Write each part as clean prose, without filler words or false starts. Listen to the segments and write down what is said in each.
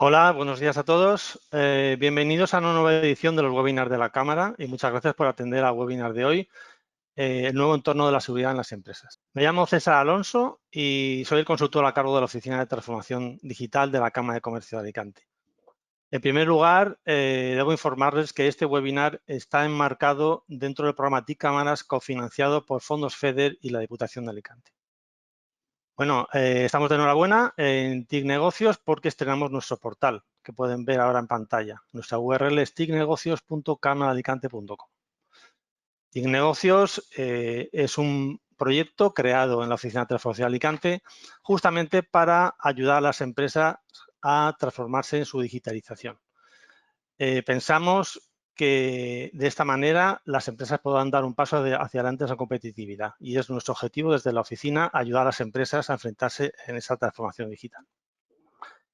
Hola, buenos días a todos. Bienvenidos a una nueva edición de los webinars de la Cámara y muchas gracias por atender al webinar de hoy, el nuevo entorno de la seguridad en las empresas. Me llamo César Alonso y soy el consultor a cargo de la Oficina de Transformación Digital de la Cámara de Comercio de Alicante. En primer lugar, debo informarles que este webinar está enmarcado dentro del programa TIC Cámaras cofinanciado por fondos FEDER y la Diputación de Alicante. Bueno, estamos de enhorabuena en TIC Negocios porque estrenamos nuestro portal, que pueden ver ahora en pantalla. Nuestra URL es ticnegocios.camaraalicante.com. TIC Negocios es un proyecto creado en la Oficina de Transformación de Alicante justamente para ayudar a las empresas a transformarse en su digitalización. Pensamos que de esta manera las empresas puedan dar un paso hacia adelante en su competitividad y es nuestro objetivo desde la oficina ayudar a las empresas a enfrentarse en esa transformación digital.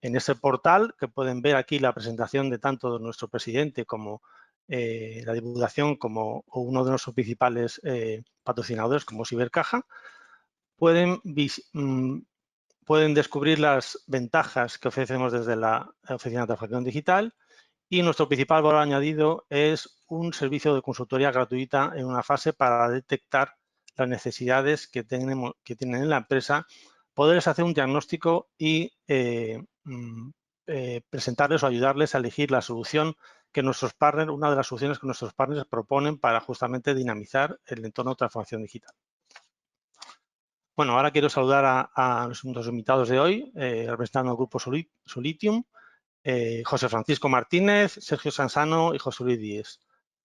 En ese portal, que pueden ver aquí la presentación de tanto de nuestro presidente como la Diputación como uno de nuestros principales patrocinadores como Cibercaja, pueden descubrir las ventajas que ofrecemos desde la Oficina de Transformación Digital. Y nuestro principal valor añadido es un servicio de consultoría gratuita en una fase para detectar las necesidades que tienen en la empresa, poderles hacer un diagnóstico y presentarles o ayudarles a elegir la solución que nuestros partners, una de las soluciones que nuestros partners proponen para justamente dinamizar el entorno de transformación digital. Bueno, ahora quiero saludar a nuestros invitados de hoy, representando al grupo Solitium. José Francisco Martínez, Sergio Sansano y José Luis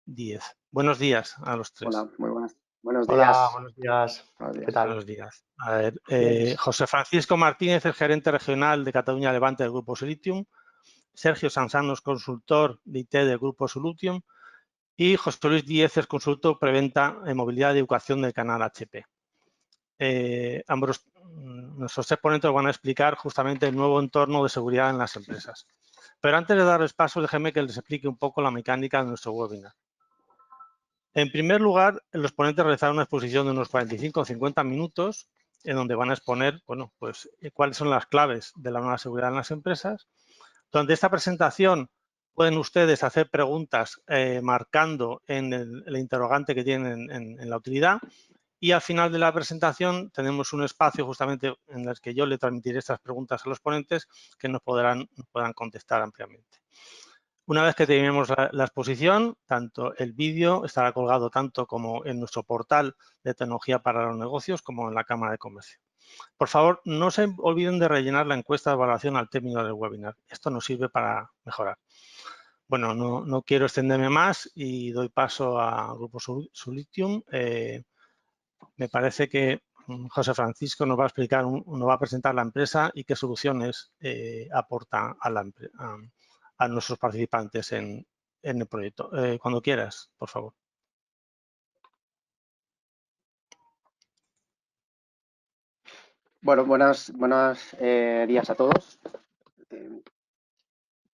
Díez. Buenos días a los tres. Hola, muy buenas. Buenos días. Hola, buenos días. ¿Qué tal? Buenos días. A ver, José Francisco Martínez, el gerente regional de Cataluña Levante del Grupo Solitium. Sergio Sansano es consultor de IT del Grupo Solitium. Y José Luis Díez es consultor preventa en movilidad y educación del canal HP. Ambos, nuestros tres ponentes van a explicar justamente el nuevo entorno de seguridad en las empresas. Pero antes de darles paso, déjenme que les explique un poco la mecánica de nuestro webinar. En primer lugar, los ponentes realizaron una exposición de unos 45 o 50 minutos en donde van a exponer, bueno, pues cuáles son las claves de la nueva seguridad en las empresas. Durante esta presentación pueden ustedes hacer preguntas marcando en el interrogante que tienen en la utilidad. Y al final de la presentación tenemos un espacio justamente en el que yo le transmitiré estas preguntas a los ponentes que nos podrán contestar ampliamente. Una vez que terminemos la exposición, tanto el vídeo estará colgado tanto como en nuestro portal de tecnología para los negocios como en la Cámara de Comercio. Por favor, no se olviden de rellenar la encuesta de evaluación al término del webinar. Esto nos sirve para mejorar. Bueno, no quiero extenderme más y doy paso al Grupo Solitium. Me parece que José Francisco nos va a explicar, nos va a presentar la empresa y qué soluciones aporta a nuestros participantes en el proyecto. Cuando quieras, por favor. Bueno, buenos días a todos.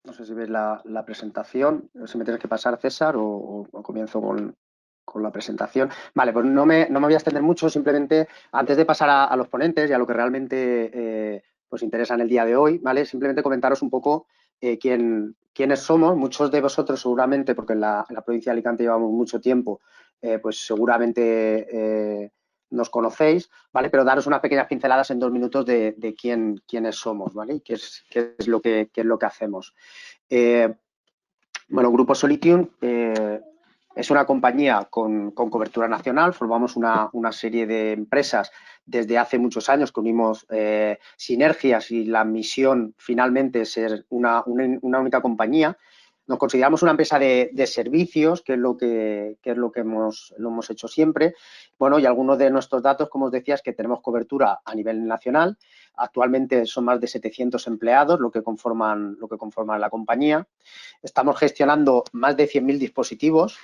No sé si ves la presentación, si me tienes que pasar, César, o comienzo con la presentación. Vale, pues no me voy a extender mucho, simplemente antes de pasar a los ponentes y a lo que realmente pues interesa en el día de hoy, ¿vale? Simplemente comentaros un poco quiénes somos. Muchos de vosotros seguramente, porque en la provincia de Alicante llevamos mucho tiempo, pues seguramente nos conocéis, ¿vale? Pero daros unas pequeñas pinceladas en 2 minutos de quiénes somos, ¿vale? Y qué es lo que hacemos. Bueno, Grupo Solitium es una compañía con cobertura nacional. Formamos una serie de empresas desde hace muchos años que unimos sinergias y la misión finalmente es ser una única compañía. Nos consideramos una empresa de servicios, que es lo que hemos hecho siempre. Bueno, y algunos de nuestros datos, como os decía, es que tenemos cobertura a nivel nacional. Actualmente son más de 700 empleados, lo que conforman la compañía. Estamos gestionando más de 100.000 dispositivos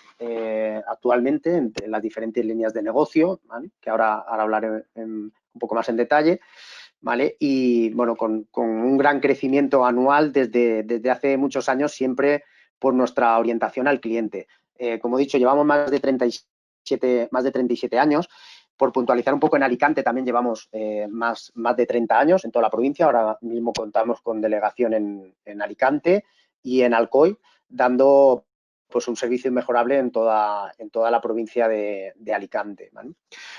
actualmente entre las diferentes líneas de negocio, ¿vale? Que ahora hablaré un poco más en detalle, ¿vale? Y bueno, con un gran crecimiento anual desde hace muchos años, siempre por nuestra orientación al cliente. Como he dicho, llevamos más de 37 años. Por puntualizar un poco, en Alicante también llevamos más de 30 años en toda la provincia. Ahora mismo contamos con delegación en Alicante y en Alcoy, dando pues un servicio inmejorable en toda la provincia de Alicante, ¿vale?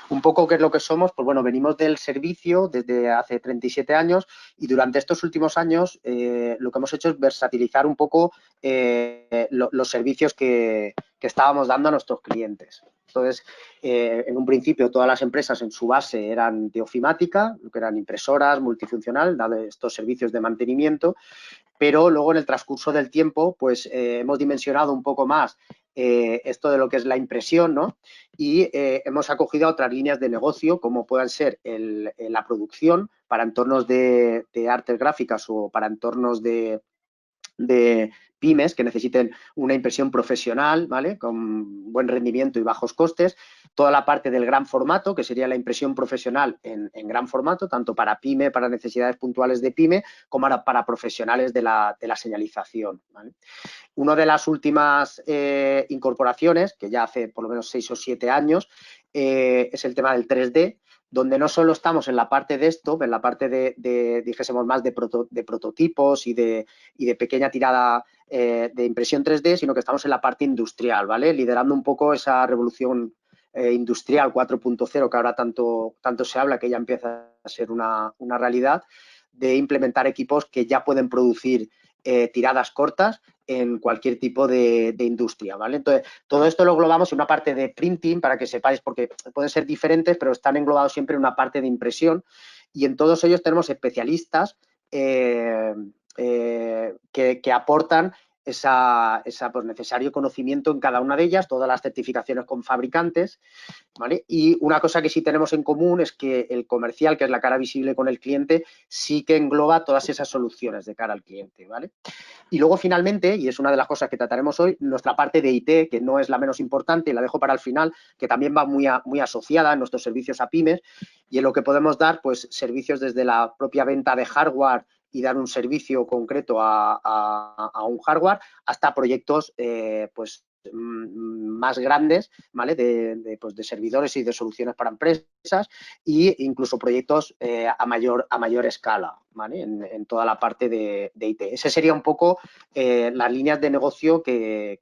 Un poco qué es lo que somos, pues bueno, venimos del servicio desde hace 37 años y durante estos últimos años lo que hemos hecho es versatilizar un poco los servicios que estábamos dando a nuestros clientes. Entonces, en un principio todas las empresas en su base eran de ofimática, que eran impresoras, multifuncional, dando estos servicios de mantenimiento, pero luego en el transcurso del tiempo pues hemos dimensionado un poco más esto de lo que es la impresión, ¿no? Y hemos acogido a otras líneas de negocio, como puedan ser la producción para entornos de artes gráficas o para entornos de pymes que necesiten una impresión profesional, ¿vale? Con buen rendimiento y bajos costes. Toda la parte del gran formato, que sería la impresión profesional en gran formato, tanto para pyme, para necesidades puntuales de pyme, como para profesionales de la señalización, ¿vale? Una de las últimas incorporaciones, que ya hace por lo menos 6 o 7 años, es el tema del 3D, donde no solo estamos en la parte de esto, en la parte dijésemos más de prototipos y de pequeña tirada de impresión 3D, sino que estamos en la parte industrial, ¿vale? Liderando un poco esa revolución industrial 4.0 que ahora tanto se habla, que ya empieza a ser una realidad, de implementar equipos que ya pueden producir tiradas cortas en cualquier tipo de industria, ¿vale? Entonces, todo esto lo englobamos en una parte de printing, para que sepáis, porque pueden ser diferentes, pero están englobados siempre en una parte de impresión, y en todos ellos tenemos especialistas que aportan pues, necesario conocimiento en cada una de ellas, todas las certificaciones con fabricantes, ¿vale? Y una cosa que sí tenemos en común es que el comercial, que es la cara visible con el cliente, sí que engloba todas esas soluciones de cara al cliente, ¿vale? Y luego, finalmente, y es una de las cosas que trataremos hoy, nuestra parte de IT, que no es la menos importante, y la dejo para el final, que también va muy asociada en nuestros servicios a pymes, y en lo que podemos dar, pues, servicios desde la propia venta de hardware y dar un servicio concreto a un hardware, hasta proyectos pues más grandes, ¿vale? Pues de servidores y de soluciones para empresas, e incluso proyectos a mayor escala, ¿vale? En toda la parte de IT. Ese sería un poco las líneas de negocio que...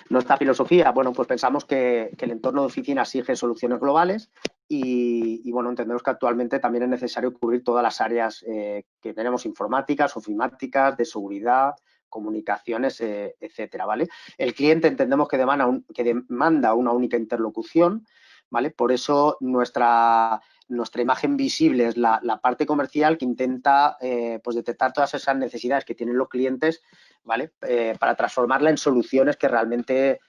Nuestra filosofía, bueno, pues pensamos que el entorno de oficina exige soluciones globales y bueno, entendemos que actualmente también es necesario cubrir todas las áreas que tenemos, informáticas, ofimáticas, de seguridad, comunicaciones, etcétera, ¿vale? El cliente entendemos que demanda una única interlocución, ¿vale? Por eso nuestra imagen visible es la parte comercial, que intenta pues detectar todas esas necesidades que tienen los clientes, ¿vale? Para transformarla en soluciones que realmente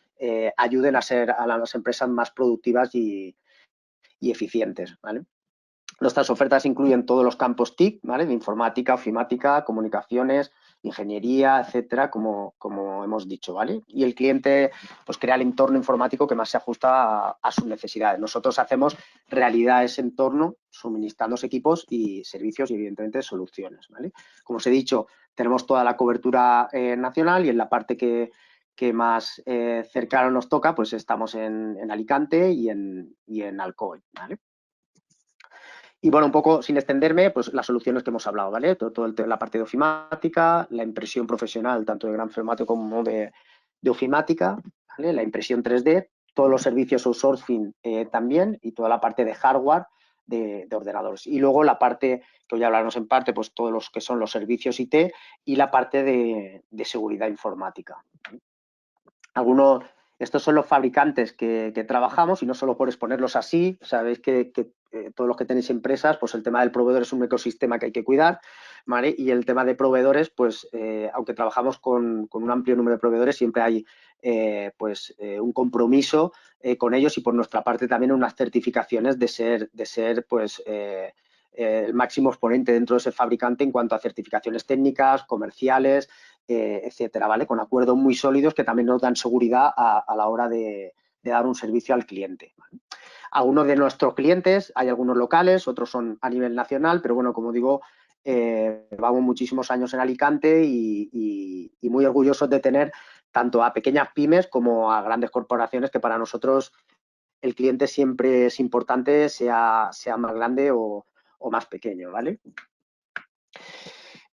ayuden a las empresas más productivas y eficientes, ¿vale? Nuestras ofertas incluyen todos los campos TIC, ¿vale? De informática, ofimática, comunicaciones, ingeniería, etcétera, como hemos dicho, ¿vale? Y el cliente pues crea el entorno informático que más se ajusta a sus necesidades. Nosotros hacemos realidad ese entorno suministrando equipos y servicios y, evidentemente, soluciones, ¿vale? Como os he dicho, tenemos toda la cobertura nacional, y en la parte que más cercano nos toca, pues estamos en Alicante y en Alcoy, ¿vale? Y bueno, un poco sin extenderme, pues las soluciones que hemos hablado, ¿vale? La parte de ofimática, la impresión profesional, tanto de gran formato como de ofimática, ¿vale? La impresión 3D, todos los servicios outsourcing también, y toda la parte de hardware de ordenadores. Y luego la parte, que hoy hablaremos en parte, pues todos los que son los servicios IT y la parte de seguridad informática. Estos son los fabricantes que trabajamos, y no solo por exponerlos así. Sabéis que todos los que tenéis empresas, pues el tema del proveedor es un ecosistema que hay que cuidar, ¿vale? Y el tema de proveedores, pues aunque trabajamos con un amplio número de proveedores, siempre hay un compromiso con ellos, y por nuestra parte también unas certificaciones de ser pues el máximo exponente dentro de ese fabricante en cuanto a certificaciones técnicas, comerciales, etcétera, ¿vale? Con acuerdos muy sólidos que también nos dan seguridad a la hora de dar un servicio al cliente. Algunos de nuestros clientes, hay algunos locales, otros son a nivel nacional, pero bueno, como digo, llevamos muchísimos años en Alicante y muy orgullosos de tener tanto a pequeñas pymes como a grandes corporaciones, que para nosotros el cliente siempre es importante, sea más grande o más pequeño, ¿vale?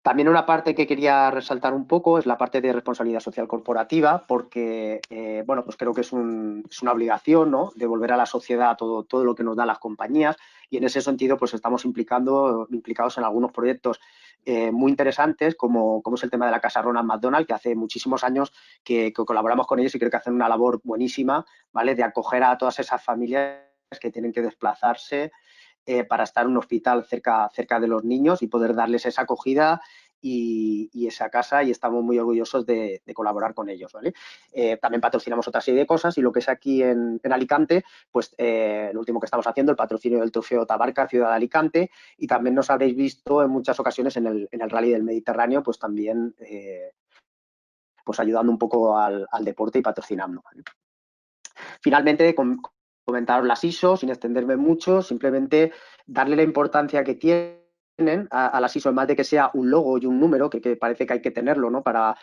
También una parte que quería resaltar un poco es la parte de responsabilidad social corporativa, porque bueno, pues creo que es una obligación, ¿no?, devolver a la sociedad todo lo que nos dan las compañías, y en ese sentido pues estamos implicados en algunos proyectos muy interesantes, como es el tema de la Casa Ronald McDonald, que hace muchísimos años que colaboramos con ellos y creo que hacen una labor buenísima, ¿vale?, de acoger a todas esas familias que tienen que desplazarse para estar en un hospital cerca de los niños y poder darles esa acogida y esa casa, y estamos muy orgullosos de colaborar con ellos, ¿vale? También patrocinamos otra serie de cosas, y lo que es aquí en Alicante, pues lo último que estamos haciendo, el patrocinio del Trofeo Tabarca, Ciudad de Alicante, y también nos habréis visto en muchas ocasiones en el Rally del Mediterráneo, pues también pues ayudando un poco al deporte y patrocinando, ¿vale? Finalmente, comentaros las ISO, sin extenderme mucho, simplemente darle la importancia que tienen a las ISO, más de que sea un logo y un número, que parece que hay que tenerlo, ¿no?, para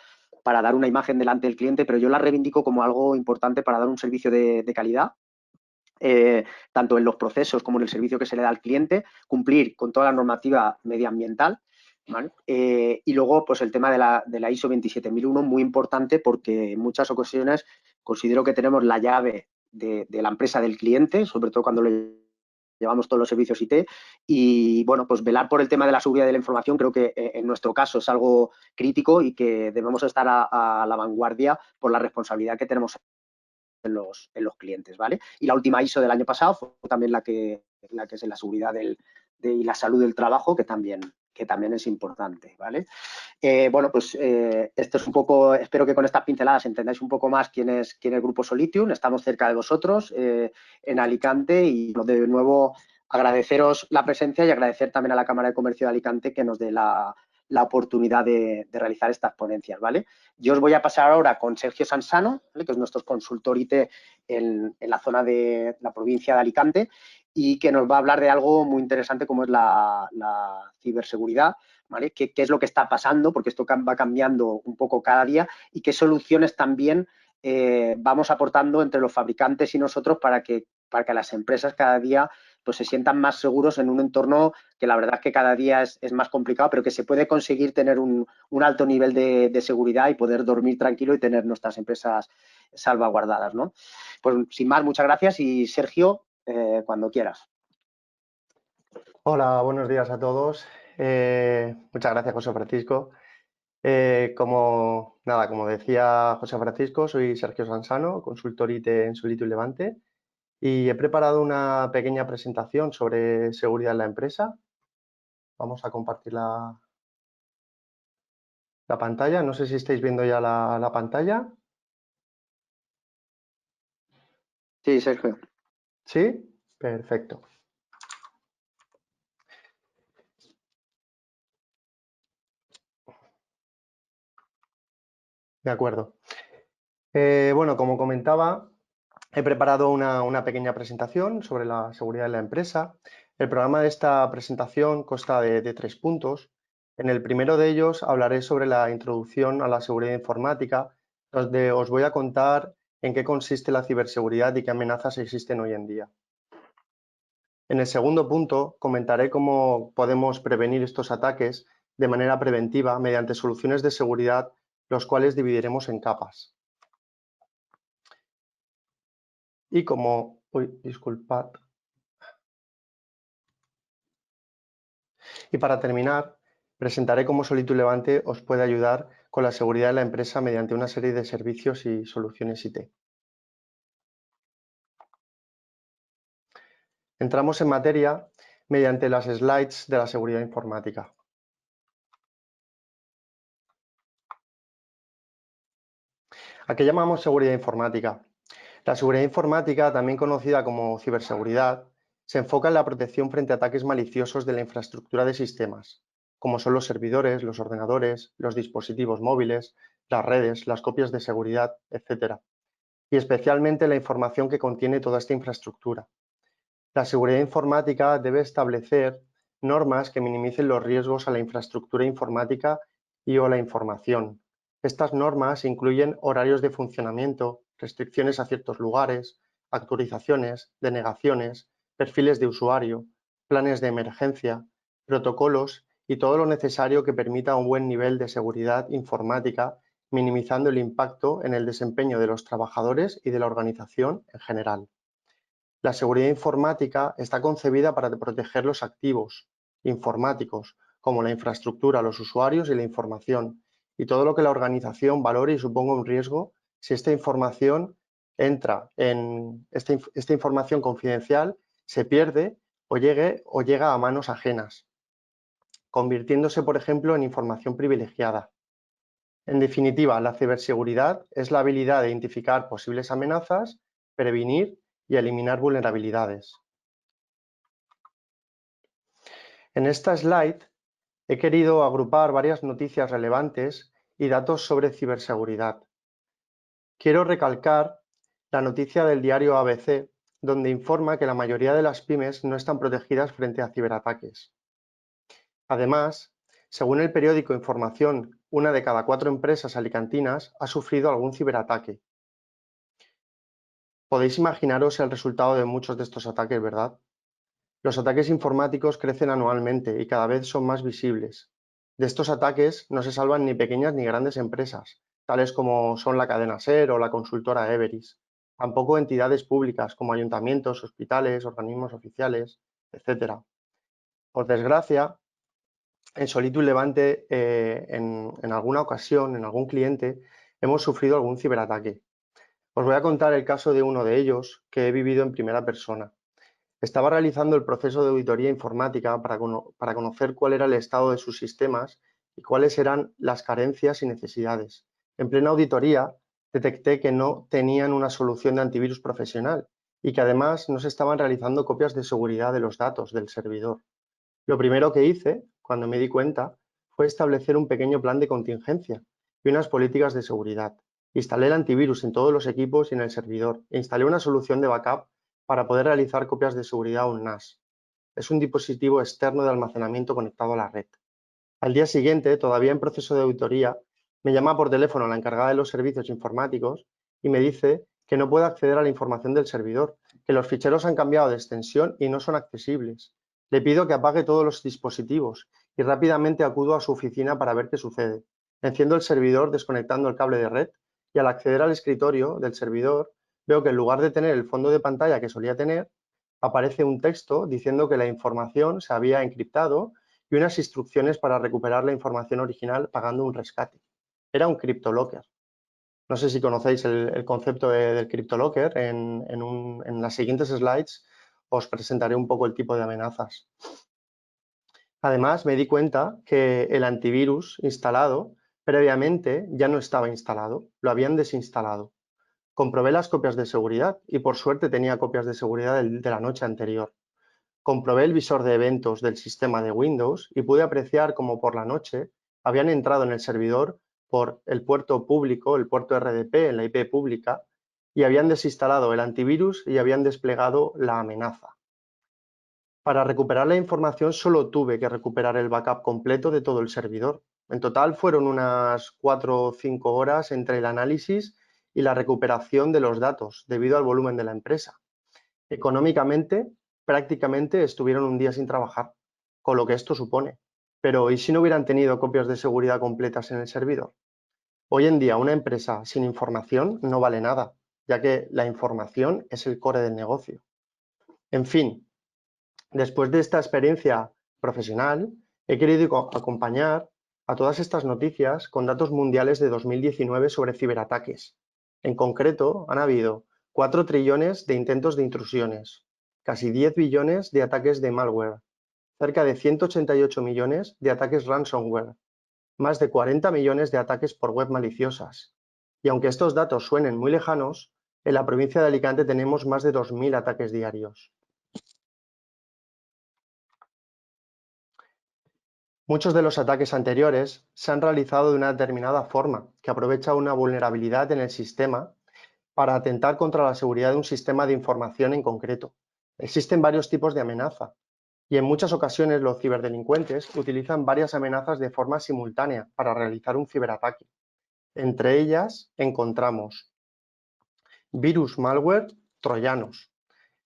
dar una imagen delante del cliente, pero yo la reivindico como algo importante para dar un servicio de calidad, tanto en los procesos como en el servicio que se le da al cliente, cumplir con toda la normativa medioambiental, ¿vale? Y luego, pues el tema de la ISO 27001, muy importante, porque en muchas ocasiones considero que tenemos la llave de la empresa del cliente, sobre todo cuando le llevamos todos los servicios IT, y bueno, pues velar por el tema de la seguridad de la información creo que en nuestro caso es algo crítico y que debemos estar a la vanguardia por la responsabilidad que tenemos en los clientes, ¿vale? Y la última ISO del año pasado fue también la que es en la seguridad y la salud del trabajo, que también es importante, ¿vale? Bueno, pues esto es un poco, espero que con estas pinceladas entendáis un poco más quién es Grupo Solitium. Estamos cerca de vosotros en Alicante, y de nuevo agradeceros la presencia y agradecer también a la Cámara de Comercio de Alicante que nos dé la oportunidad de realizar estas ponencias, ¿vale? Yo os voy a pasar ahora con Sergio Sansano, ¿vale?, que es nuestro consultor IT en la zona de la provincia de Alicante, y que nos va a hablar de algo muy interesante como es la ciberseguridad, ¿vale? ¿Qué es lo que está pasando? Porque esto va cambiando un poco cada día, y qué soluciones también vamos aportando entre los fabricantes y nosotros para que las empresas cada día pues se sientan más seguros en un entorno que la verdad es que cada día es más complicado, pero que se puede conseguir tener un alto nivel de seguridad y poder dormir tranquilo y tener nuestras empresas salvaguardadas, ¿no? Pues sin más, muchas gracias, y Sergio, cuando quieras. Hola, buenos días a todos. Muchas gracias, José Francisco. Como decía José Francisco, soy Sergio Sansano, consultor IT en Solitium Levante, y he preparado una pequeña presentación sobre seguridad en la empresa. Vamos a compartir la pantalla. No sé si estáis viendo ya la pantalla. Sí, Sergio. ¿Sí? Perfecto. De acuerdo. Bueno, como comentaba, he preparado una pequeña presentación sobre la seguridad de la empresa. El programa de esta presentación consta de 3 puntos. En el primero de ellos hablaré sobre la introducción a la seguridad informática, donde os voy a contar en qué consiste la ciberseguridad y qué amenazas existen hoy en día. En el segundo punto comentaré cómo podemos prevenir estos ataques de manera preventiva mediante soluciones de seguridad, los cuales dividiremos en capas. Y disculpad. Y para terminar, presentaré cómo Solitium Levante os puede ayudar con la seguridad de la empresa mediante una serie de servicios y soluciones IT. Entramos en materia mediante las slides de la seguridad informática. ¿A qué llamamos seguridad informática? La seguridad informática, también conocida como ciberseguridad, se enfoca en la protección frente a ataques maliciosos de la infraestructura de sistemas, como son los servidores, los ordenadores, los dispositivos móviles, las redes, las copias de seguridad, etc. y especialmente la información que contiene toda esta infraestructura. La seguridad informática debe establecer normas que minimicen los riesgos a la infraestructura informática y o la información. Estas normas incluyen horarios de funcionamiento, restricciones a ciertos lugares, actualizaciones, denegaciones, perfiles de usuario, planes de emergencia, protocolos y todo lo necesario que permita un buen nivel de seguridad informática, minimizando el impacto en el desempeño de los trabajadores y de la organización en general. La seguridad informática está concebida para proteger los activos informáticos, como la infraestructura, los usuarios y la información, y todo lo que la organización valore y suponga un riesgo si esta información entra en esta información confidencial, se pierde o llega a manos ajenas, convirtiéndose, por ejemplo, en información privilegiada. En definitiva, la ciberseguridad es la habilidad de identificar posibles amenazas, prevenir y eliminar vulnerabilidades. En esta slide he querido agrupar varias noticias relevantes y datos sobre ciberseguridad. Quiero recalcar la noticia del diario ABC, donde informa que la mayoría de las pymes no están protegidas frente a ciberataques. Además, según el periódico Información, 1 de cada 4 empresas alicantinas ha sufrido algún ciberataque. Podéis imaginaros el resultado de muchos de estos ataques, ¿verdad? Los ataques informáticos crecen anualmente y cada vez son más visibles. De estos ataques no se salvan ni pequeñas ni grandes empresas, tales como son la cadena SER o la consultora Everis. Tampoco entidades públicas como ayuntamientos, hospitales, organismos oficiales, etc. Por desgracia, en Solitud Levante, en alguna ocasión, en algún cliente, hemos sufrido algún ciberataque. Os voy a contar el caso de uno de ellos que he vivido en primera persona. Estaba realizando el proceso de auditoría informática para conocer cuál era el estado de sus sistemas y cuáles eran las carencias y necesidades. En plena auditoría detecté que no tenían una solución de antivirus profesional y que además no se estaban realizando copias de seguridad de los datos del servidor. Lo primero que hice, cuando me di cuenta, fue establecer un pequeño plan de contingencia y unas políticas de seguridad. Instalé el antivirus en todos los equipos y en el servidor e instalé una solución de backup para poder realizar copias de seguridad a un NAS. Es un dispositivo externo de almacenamiento conectado a la red. Al día siguiente, todavía en proceso de auditoría, me llama por teléfono la encargada de los servicios informáticos y me dice que no puede acceder a la información del servidor, que los ficheros han cambiado de extensión y no son accesibles. Le pido que apague todos los dispositivos y rápidamente acudo a su oficina para ver qué sucede. Enciendo el servidor desconectando el cable de red y al acceder al escritorio del servidor veo que en lugar de tener el fondo de pantalla que solía tener, aparece un texto diciendo que la información se había encriptado y unas instrucciones para recuperar la información original pagando un rescate. Era un CryptoLocker. No sé si conocéis el concepto del CryptoLocker. En las siguientes slides os presentaré un poco el tipo de amenazas. Además, me di cuenta que el antivirus instalado previamente ya no estaba instalado, lo habían desinstalado. Comprobé las copias de seguridad y por suerte tenía copias de seguridad de la noche anterior. Comprobé el visor de eventos del sistema de Windows y pude apreciar cómo por la noche habían entrado en el servidor por el puerto público, el puerto RDP en la IP pública, y habían desinstalado el antivirus y habían desplegado la amenaza. Para recuperar la información solo tuve que recuperar el backup completo de todo el servidor. En total fueron unas 4 o 5 horas entre el análisis y la recuperación de los datos debido al volumen de la empresa. Económicamente, prácticamente estuvieron un día sin trabajar, con lo que esto supone. Pero ¿y si no hubieran tenido copias de seguridad completas en el servidor? Hoy en día una empresa sin información no vale nada, ya que la información es el core del negocio. En fin, después de esta experiencia profesional, he querido acompañar a todas estas noticias con datos mundiales de 2019 sobre ciberataques. En concreto, han habido 4 trillones de intentos de intrusiones, casi 10 billones de ataques de malware, cerca de 188 millones de ataques ransomware, más de 40 millones de ataques por web maliciosas. Y aunque estos datos suenen muy lejanos, en la provincia de Alicante tenemos más de 2.000 ataques diarios. Muchos de los ataques anteriores se han realizado de una determinada forma, que aprovecha una vulnerabilidad en el sistema para atentar contra la seguridad de un sistema de información en concreto. Existen varios tipos de amenaza y en muchas ocasiones los ciberdelincuentes utilizan varias amenazas de forma simultánea para realizar un ciberataque. Entre ellas encontramos virus, malware, troyanos.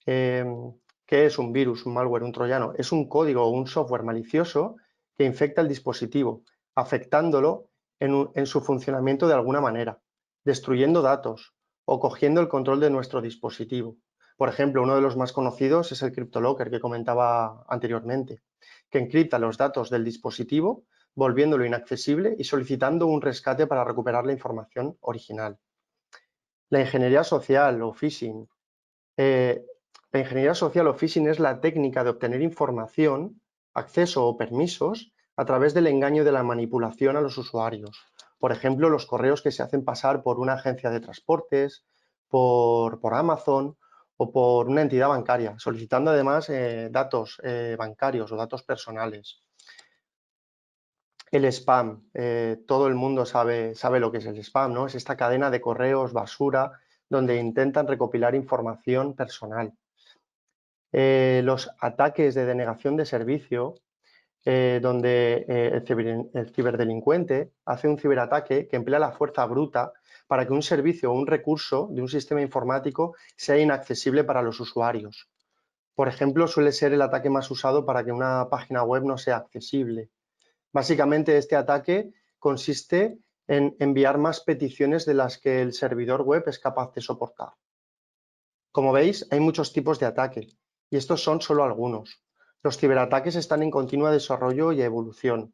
¿Qué es un virus, un malware, un troyano? Es un código o un software malicioso que infecta el dispositivo, afectándolo en su funcionamiento de alguna manera, destruyendo datos o cogiendo el control de nuestro dispositivo. Por ejemplo, uno de los más conocidos es el CryptoLocker que comentaba anteriormente, que encripta los datos del dispositivo, volviéndolo inaccesible y solicitando un rescate para recuperar la información original. La ingeniería social o phishing. La ingeniería social o phishing es la técnica de obtener información, acceso o permisos a través del engaño de la manipulación a los usuarios. Por ejemplo, los correos que se hacen pasar por una agencia de transportes, por Amazon o por una entidad bancaria, solicitando además datos bancarios o datos personales. El spam, todo el mundo sabe lo que es el spam, ¿no? Es esta cadena de correos basura donde intentan recopilar información personal. Los ataques de denegación de servicio, donde el ciberdelincuente hace un ciberataque que emplea la fuerza bruta para que un servicio o un recurso de un sistema informático sea inaccesible para los usuarios. Por ejemplo, suele ser el ataque más usado para que una página web no sea accesible. Básicamente, este ataque consiste en enviar más peticiones de las que el servidor web es capaz de soportar. Como veis, hay muchos tipos de ataque y estos son solo algunos. Los ciberataques están en continuo desarrollo y evolución.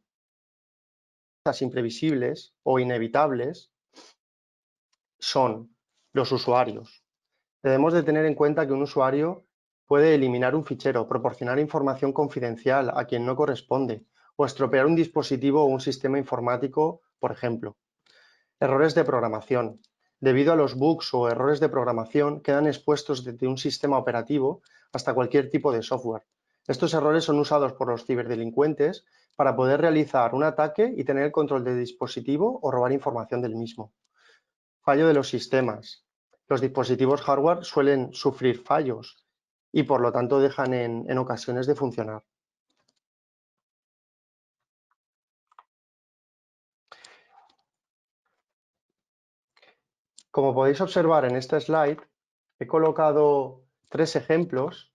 Las imprevisibles o inevitables son los usuarios. Debemos de tener en cuenta que un usuario puede eliminar un fichero, proporcionar información confidencial a quien no corresponde o estropear un dispositivo o un sistema informático, por ejemplo. Errores de programación. Debido a los bugs o errores de programación, quedan expuestos desde un sistema operativo hasta cualquier tipo de software. Estos errores son usados por los ciberdelincuentes para poder realizar un ataque y tener el control del dispositivo o robar información del mismo. Fallo de los sistemas. Los dispositivos hardware suelen sufrir fallos y por lo tanto dejan en ocasiones de funcionar. Como podéis observar en este slide, he colocado 3 ejemplos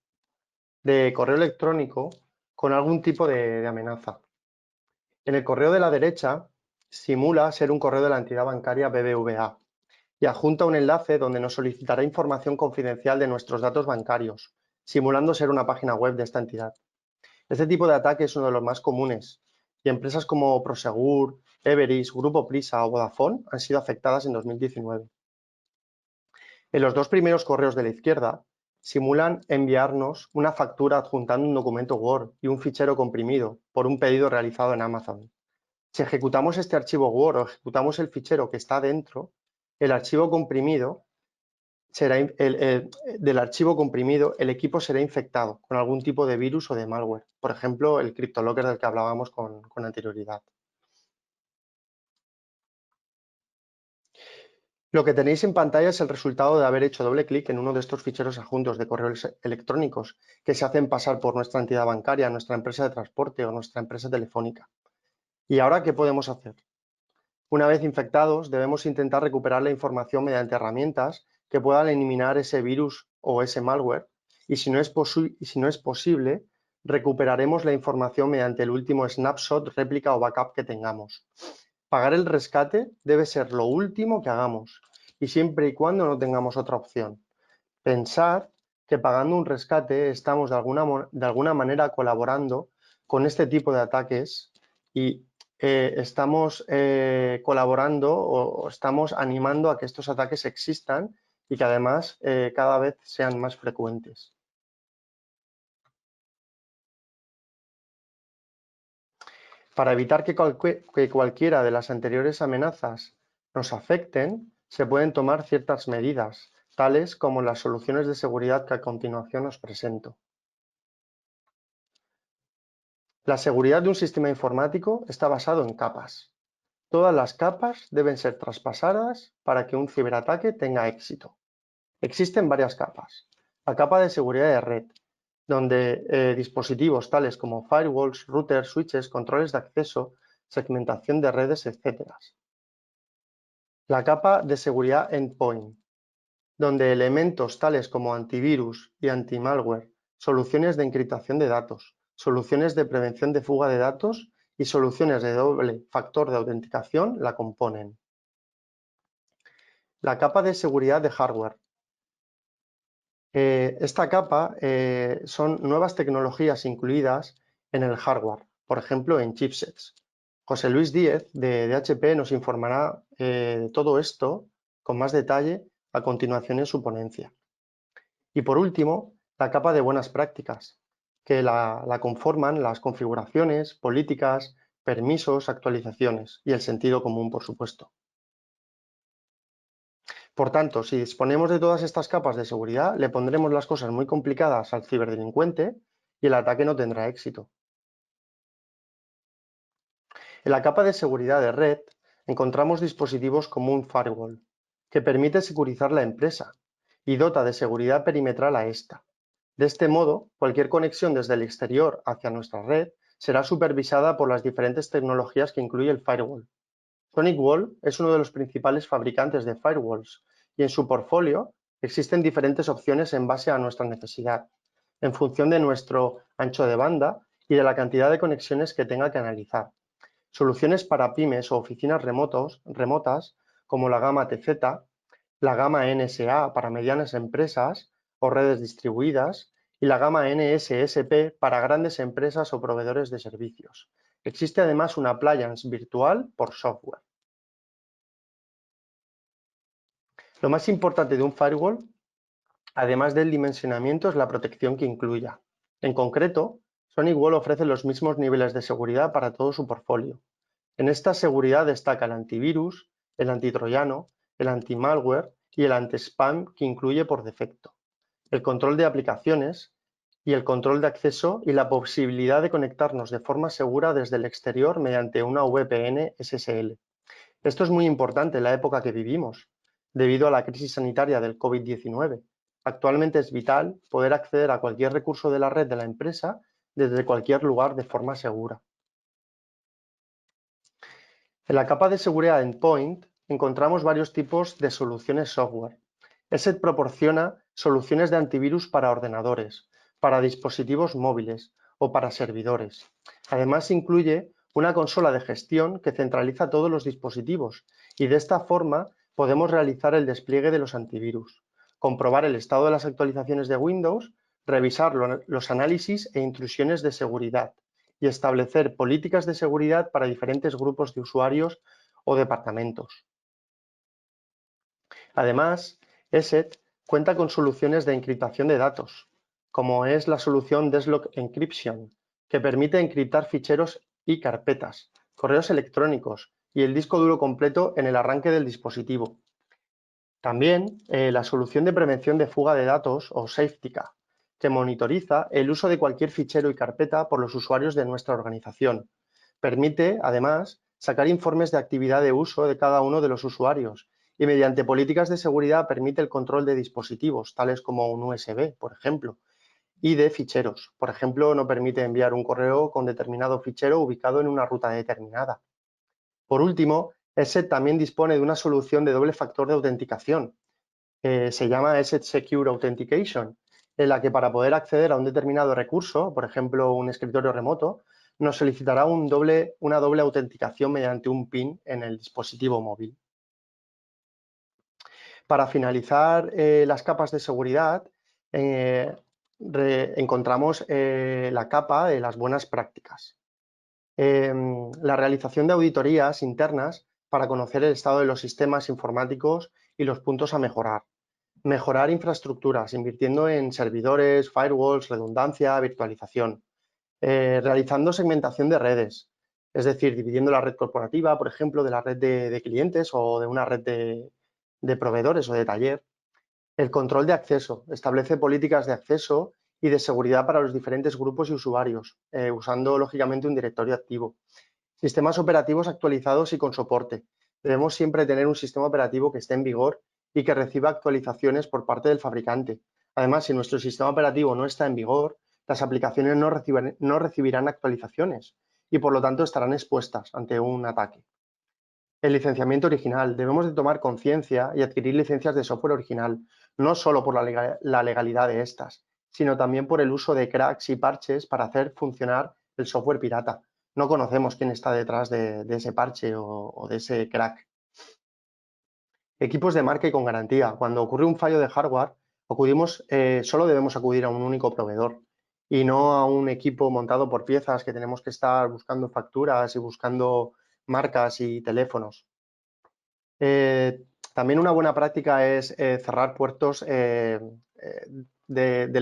de correo electrónico con algún tipo de amenaza. En el correo de la derecha simula ser un correo de la entidad bancaria BBVA y adjunta un enlace donde nos solicitará información confidencial de nuestros datos bancarios, simulando ser una página web de esta entidad. Este tipo de ataque es uno de los más comunes y empresas como Prosegur, Everis, Grupo Prisa o Vodafone han sido afectadas en 2019. En los 2 primeros correos de la izquierda simulan enviarnos una factura adjuntando un documento Word y un fichero comprimido por un pedido realizado en Amazon. Si ejecutamos este archivo Word o ejecutamos el fichero que está dentro, el archivo comprimido del archivo comprimido, el equipo será infectado con algún tipo de virus o de malware, por ejemplo, el CryptoLocker del que hablábamos con anterioridad. Lo que tenéis en pantalla es el resultado de haber hecho doble clic en uno de estos ficheros adjuntos de correos electrónicos que se hacen pasar por nuestra entidad bancaria, nuestra empresa de transporte o nuestra empresa telefónica. ¿Y ahora qué podemos hacer? Una vez infectados, debemos intentar recuperar la información mediante herramientas que puedan eliminar ese virus o ese malware y si no es posible, recuperaremos la información mediante el último snapshot, réplica o backup que tengamos. Pagar el rescate debe ser lo último que hagamos y siempre y cuando no tengamos otra opción. Pensar que pagando un rescate estamos de alguna manera colaborando con este tipo de ataques y estamos colaborando o estamos animando a que estos ataques existan y que además cada vez sean más frecuentes. Para evitar que cualquiera de las anteriores amenazas nos afecten, se pueden tomar ciertas medidas, tales como las soluciones de seguridad que a continuación os presento. La seguridad de un sistema informático está basado en capas. Todas las capas deben ser traspasadas para que un ciberataque tenga éxito. Existen varias capas. La capa de seguridad de red, donde dispositivos tales como firewalls, routers, switches, controles de acceso, segmentación de redes, etc. La capa de seguridad endpoint, donde elementos tales como antivirus y anti-malware, soluciones de encriptación de datos, soluciones de prevención de fuga de datos y soluciones de doble factor de autenticación la componen. La capa de seguridad de hardware. Esta capa son nuevas tecnologías incluidas en el hardware, por ejemplo en chipsets. José Luis Díez de HP nos informará de todo esto con más detalle a continuación en su ponencia. Y por último, la capa de buenas prácticas, que la conforman las configuraciones, políticas, permisos, actualizaciones y el sentido común, por supuesto. Por tanto, si disponemos de todas estas capas de seguridad, le pondremos las cosas muy complicadas al ciberdelincuente y el ataque no tendrá éxito. En la capa de seguridad de red encontramos dispositivos como un firewall, que permite securizar la empresa y dota de seguridad perimetral a esta. De este modo, cualquier conexión desde el exterior hacia nuestra red será supervisada por las diferentes tecnologías que incluye el firewall. SonicWall es uno de los principales fabricantes de firewalls y en su portfolio existen diferentes opciones en base a nuestra necesidad, en función de nuestro ancho de banda y de la cantidad de conexiones que tenga que analizar. Soluciones para pymes o oficinas remotas como la gama TZ, la gama NSA para medianas empresas o redes distribuidas y la gama NSSP para grandes empresas o proveedores de servicios. Existe además una appliance virtual por software. Lo más importante de un firewall, además del dimensionamiento, es la protección que incluya. En concreto, SonicWall ofrece los mismos niveles de seguridad para todo su portfolio. En esta seguridad destaca el antivirus, el antitroyano, el anti-malware y el anti-spam que incluye por defecto, el control de aplicaciones y el control de acceso y la posibilidad de conectarnos de forma segura desde el exterior mediante una VPN SSL. Esto es muy importante en la época que vivimos, debido a la crisis sanitaria del COVID-19. Actualmente es vital poder acceder a cualquier recurso de la red de la empresa desde cualquier lugar de forma segura. En la capa de seguridad endpoint encontramos varios tipos de soluciones software. ESET proporciona soluciones de antivirus para ordenadores, para dispositivos móviles o para servidores. Además incluye una consola de gestión que centraliza todos los dispositivos y de esta forma podemos realizar el despliegue de los antivirus, comprobar el estado de las actualizaciones de Windows, revisar los análisis e intrusiones de seguridad y establecer políticas de seguridad para diferentes grupos de usuarios o departamentos. Además, ESET cuenta con soluciones de encriptación de datos, como es la solución Deslock Encryption, que permite encriptar ficheros y carpetas, correos electrónicos y el disco duro completo en el arranque del dispositivo. También la solución de prevención de fuga de datos o SafetyK, que monitoriza el uso de cualquier fichero y carpeta por los usuarios de nuestra organización. Permite, además, sacar informes de actividad de uso de cada uno de los usuarios y mediante políticas de seguridad permite el control de dispositivos, tales como un USB, por ejemplo, y de ficheros. Por ejemplo, no permite enviar un correo con determinado fichero ubicado en una ruta determinada. Por último, ESET también dispone de una solución de doble factor de autenticación, se llama ESET Secure Authentication, en la que para poder acceder a un determinado recurso, por ejemplo, un escritorio remoto, nos solicitará una doble autenticación mediante un PIN en el dispositivo móvil. Para finalizar las capas de seguridad, encontramos la capa de las buenas prácticas. La realización de auditorías internas para conocer el estado de los sistemas informáticos y los puntos a mejorar. Mejorar infraestructuras, invirtiendo en servidores, firewalls, redundancia, virtualización. Realizando segmentación de redes, es decir, dividiendo la red corporativa, por ejemplo, de la red de clientes o de una red de proveedores o de taller. El control de acceso, establece políticas de acceso y de seguridad para los diferentes grupos y usuarios, usando lógicamente un directorio activo. Sistemas operativos actualizados y con soporte. Debemos siempre tener un sistema operativo que esté en vigor y que reciba actualizaciones por parte del fabricante. Además, si nuestro sistema operativo no está en vigor, las aplicaciones no recibirán actualizaciones y por lo tanto estarán expuestas ante un ataque. El licenciamiento original. Debemos de tomar conciencia y adquirir licencias de software original, no solo por la legalidad de estas, sino también por el uso de cracks y parches para hacer funcionar el software pirata. No conocemos quién está detrás de ese parche o de ese crack. Equipos de marca y con garantía. Cuando ocurre un fallo de hardware, solo debemos acudir a un único proveedor y no a un equipo montado por piezas que tenemos que estar buscando facturas y buscando marcas y teléfonos. También una buena práctica es cerrar puertos del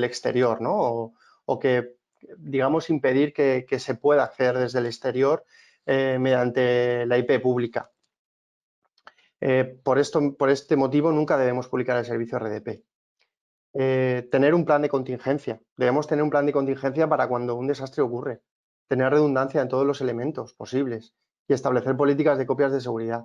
exterior, ¿no? O que, digamos, impedir que se pueda acceder desde el exterior mediante la IP pública. Por este motivo, nunca debemos publicar el servicio RDP. Tener un plan de contingencia. Debemos tener un plan de contingencia para cuando un desastre ocurre. Tener redundancia en todos los elementos posibles y establecer políticas de copias de seguridad.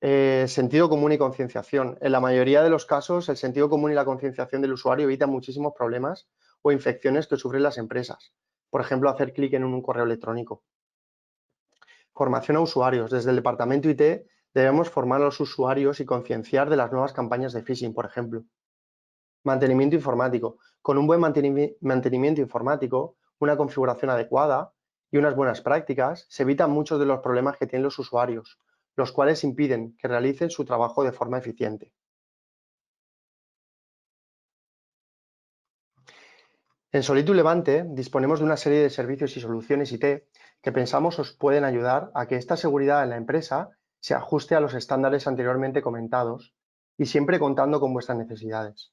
Sentido común y concienciación. En la mayoría de los casos, el sentido común y la concienciación del usuario evitan muchísimos problemas o infecciones que sufren las empresas. Por ejemplo, hacer clic en un correo electrónico. Formación a usuarios. Desde el departamento IT debemos formar a los usuarios y concienciar de las nuevas campañas de phishing, por ejemplo. Mantenimiento informático. Con un buen mantenimiento informático, una configuración adecuada y unas buenas prácticas, se evitan muchos de los problemas que tienen los usuarios, los cuales impiden que realicen su trabajo de forma eficiente. En Solitu Levante disponemos de una serie de servicios y soluciones IT que pensamos os pueden ayudar a que esta seguridad en la empresa se ajuste a los estándares anteriormente comentados y siempre contando con vuestras necesidades.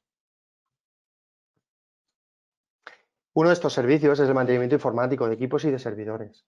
Uno de estos servicios es el mantenimiento informático de equipos y de servidores.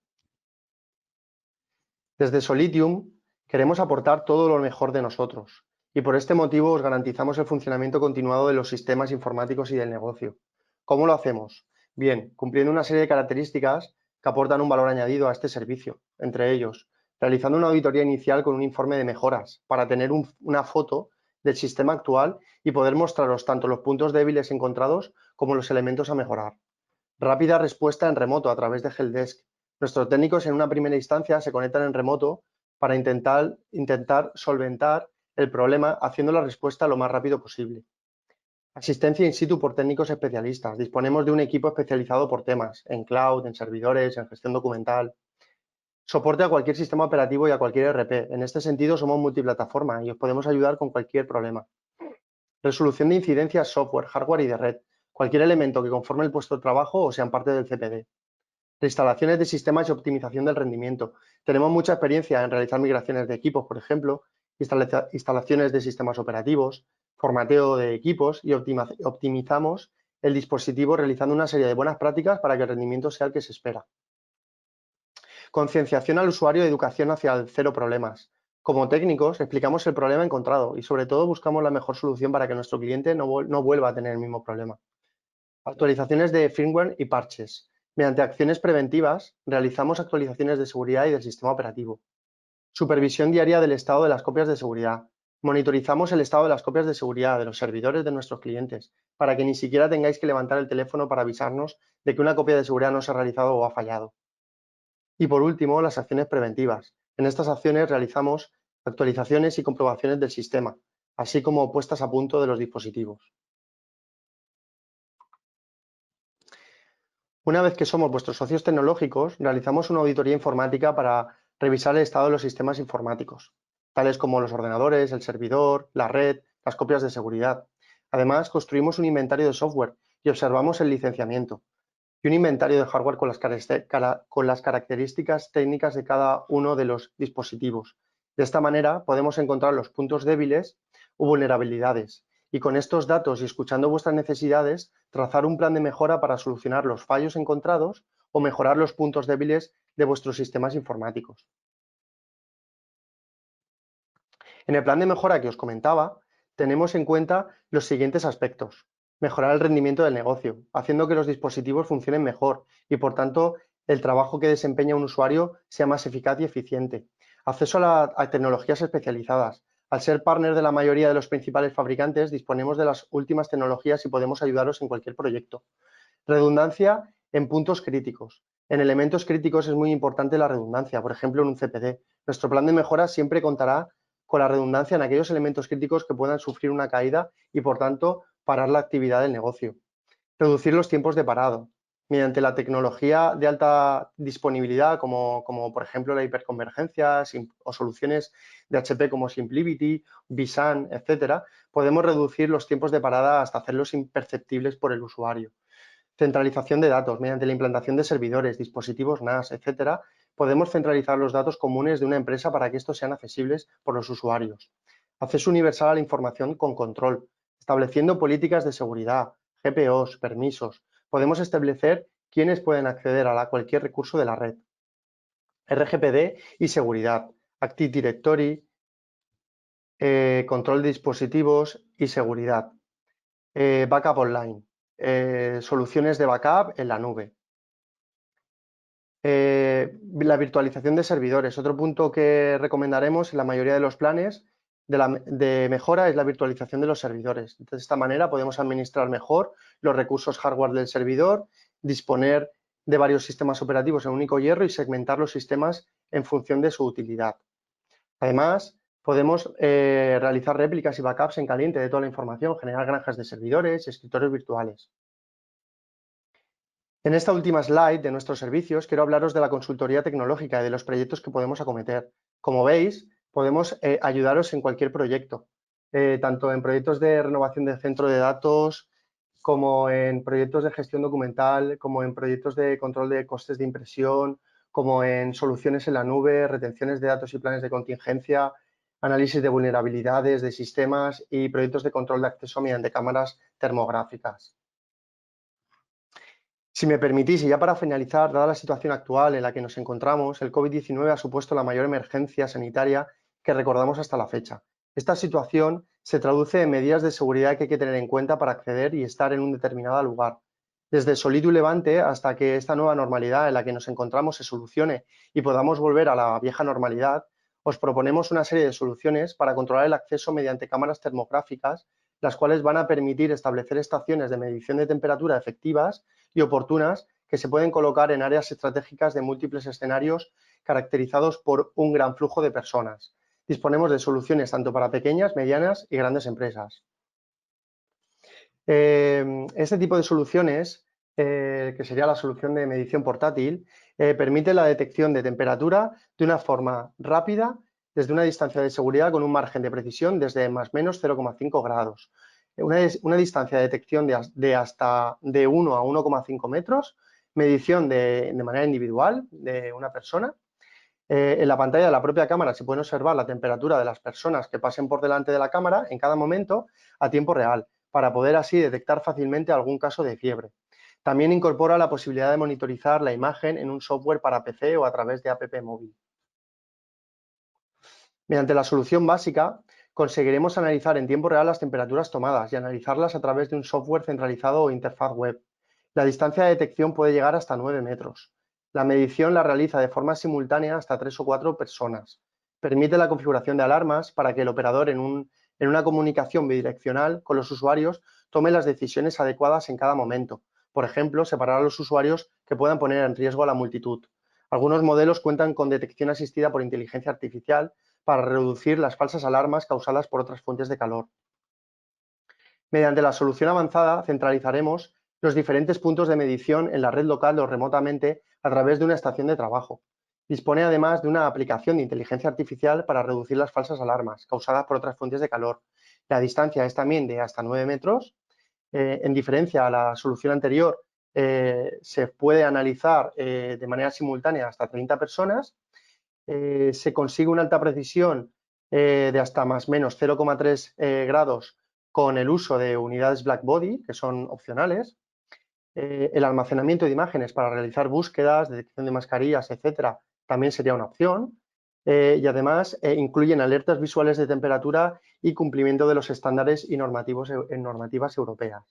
Desde Solitium queremos aportar todo lo mejor de nosotros y por este motivo os garantizamos el funcionamiento continuado de los sistemas informáticos y del negocio. ¿Cómo lo hacemos? Bien, cumpliendo una serie de características que aportan un valor añadido a este servicio, entre ellos, realizando una auditoría inicial con un informe de mejoras para tener una foto del sistema actual y poder mostraros tanto los puntos débiles encontrados como los elementos a mejorar. Rápida respuesta en remoto a través de Helpdesk. Nuestros técnicos en una primera instancia se conectan en remoto para intentar solventar el problema haciendo la respuesta lo más rápido posible. Asistencia in situ por técnicos especialistas. Disponemos de un equipo especializado por temas, en cloud, en servidores, en gestión documental. Soporte a cualquier sistema operativo y a cualquier ERP. En este sentido somos multiplataforma y os podemos ayudar con cualquier problema. Resolución de incidencias software, hardware y de red. Cualquier elemento que conforme el puesto de trabajo o sean parte del CPD. Reinstalaciones de sistemas y optimización del rendimiento. Tenemos mucha experiencia en realizar migraciones de equipos, por ejemplo, instalaciones de sistemas operativos, formateo de equipos y optimizamos el dispositivo realizando una serie de buenas prácticas para que el rendimiento sea el que se espera. Concienciación al usuario y educación hacia el cero problemas. Como técnicos, explicamos el problema encontrado y sobre todo buscamos la mejor solución para que nuestro cliente no vuelva a tener el mismo problema. Actualizaciones de firmware y parches. Mediante acciones preventivas, realizamos actualizaciones de seguridad y del sistema operativo. Supervisión diaria del estado de las copias de seguridad. Monitorizamos el estado de las copias de seguridad de los servidores de nuestros clientes para que ni siquiera tengáis que levantar el teléfono para avisarnos de que una copia de seguridad no se ha realizado o ha fallado. Y por último, las acciones preventivas. En estas acciones realizamos actualizaciones y comprobaciones del sistema, así como puestas a punto de los dispositivos. Una vez que somos vuestros socios tecnológicos, realizamos una auditoría informática para revisar el estado de los sistemas informáticos, tales como los ordenadores, el servidor, la red, las copias de seguridad. Además, construimos un inventario de software y observamos el licenciamiento y un inventario de hardware con las características técnicas de cada uno de los dispositivos. De esta manera, podemos encontrar los puntos débiles o vulnerabilidades y con estos datos y escuchando vuestras necesidades, trazar un plan de mejora para solucionar los fallos encontrados o mejorar los puntos débiles de vuestros sistemas informáticos. En el plan de mejora que os comentaba, tenemos en cuenta los siguientes aspectos. Mejorar el rendimiento del negocio, haciendo que los dispositivos funcionen mejor y, por tanto, el trabajo que desempeña un usuario sea más eficaz y eficiente. Acceso a tecnologías especializadas, Al ser partner de la mayoría de los principales fabricantes, disponemos de las últimas tecnologías y podemos ayudaros en cualquier proyecto. Redundancia en puntos críticos. En elementos críticos es muy importante la redundancia, por ejemplo, en un CPD. Nuestro plan de mejora siempre contará con la redundancia en aquellos elementos críticos que puedan sufrir una caída y, por tanto, parar la actividad del negocio. Reducir los tiempos de parado. Mediante la tecnología de alta disponibilidad, como por ejemplo la hiperconvergencia o soluciones de HP como SimpliVity, vSAN, etcétera, podemos reducir los tiempos de parada hasta hacerlos imperceptibles por el usuario. Centralización de datos. Mediante la implantación de servidores, dispositivos NAS, etcétera, podemos centralizar los datos comunes de una empresa para que estos sean accesibles por los usuarios. Acceso universal a la información con control, estableciendo políticas de seguridad, GPOs, permisos. Podemos establecer quiénes pueden acceder a cualquier recurso de la red. RGPD y seguridad, Active Directory, control de dispositivos y seguridad. Backup online, soluciones de backup en la nube. La virtualización de servidores. Otro punto que recomendaremos en la mayoría de los planes de mejora es la virtualización de los servidores. De esta manera podemos administrar mejor los recursos hardware del servidor, disponer de varios sistemas operativos en un único hierro y segmentar los sistemas en función de su utilidad. Además, podemos realizar réplicas y backups en caliente de toda la información, generar granjas de servidores y escritorios virtuales. En esta última slide de nuestros servicios quiero hablaros de la consultoría tecnológica y de los proyectos que podemos acometer. Como veis, podemos ayudaros en cualquier proyecto, tanto en proyectos de renovación de centro de datos, como en proyectos de gestión documental, como en proyectos de control de costes de impresión, como en soluciones en la nube, retenciones de datos y planes de contingencia, análisis de vulnerabilidades de sistemas y proyectos de control de acceso mediante cámaras termográficas. Si me permitís, y ya para finalizar, dada la situación actual en la que nos encontramos, el COVID-19 ha supuesto la mayor emergencia sanitaria que recordamos hasta la fecha. Esta situación se traduce en medidas de seguridad que hay que tener en cuenta para acceder y estar en un determinado lugar. Desde Solidu Levante hasta que esta nueva normalidad en la que nos encontramos se solucione y podamos volver a la vieja normalidad, os proponemos una serie de soluciones para controlar el acceso mediante cámaras termográficas, las cuales van a permitir establecer estaciones de medición de temperatura efectivas y oportunas que se pueden colocar en áreas estratégicas de múltiples escenarios caracterizados por un gran flujo de personas. Disponemos de soluciones tanto para pequeñas, medianas y grandes empresas. Este tipo de soluciones, que sería la solución de medición portátil, permite la detección de temperatura de una forma rápida desde una distancia de seguridad con un margen de precisión desde más o menos 0,5 grados. Una distancia de detección de 1 a 1,5 metros, medición de manera individual de una persona. En la pantalla de la propia cámara se puede observar la temperatura de las personas que pasen por delante de la cámara en cada momento a tiempo real, para poder así detectar fácilmente algún caso de fiebre. También incorpora la posibilidad de monitorizar la imagen en un software para PC o a través de app móvil. Mediante la solución básica, conseguiremos analizar en tiempo real las temperaturas tomadas y analizarlas a través de un software centralizado o interfaz web. La distancia de detección puede llegar hasta 9 metros. La medición la realiza de forma simultánea hasta 3 o 4 personas. Permite la configuración de alarmas para que el operador en una comunicación bidireccional con los usuarios tome las decisiones adecuadas en cada momento. Por ejemplo, separar a los usuarios que puedan poner en riesgo a la multitud. Algunos modelos cuentan con detección asistida por inteligencia artificial para reducir las falsas alarmas causadas por otras fuentes de calor. Mediante la solución avanzada centralizaremos los diferentes puntos de medición en la red local o remotamente a través de una estación de trabajo. Dispone además de una aplicación de inteligencia artificial para reducir las falsas alarmas causadas por otras fuentes de calor. La distancia es también de hasta 9 metros. En diferencia a la solución anterior, se puede analizar de manera simultánea hasta 30 personas. Se consigue una alta precisión de hasta más o menos 0,3 grados con el uso de unidades Blackbody, que son opcionales. El almacenamiento de imágenes para realizar búsquedas, detección de mascarillas, etcétera, también sería una opción. Y además incluyen alertas visuales de temperatura y cumplimiento de los estándares y normativas europeas.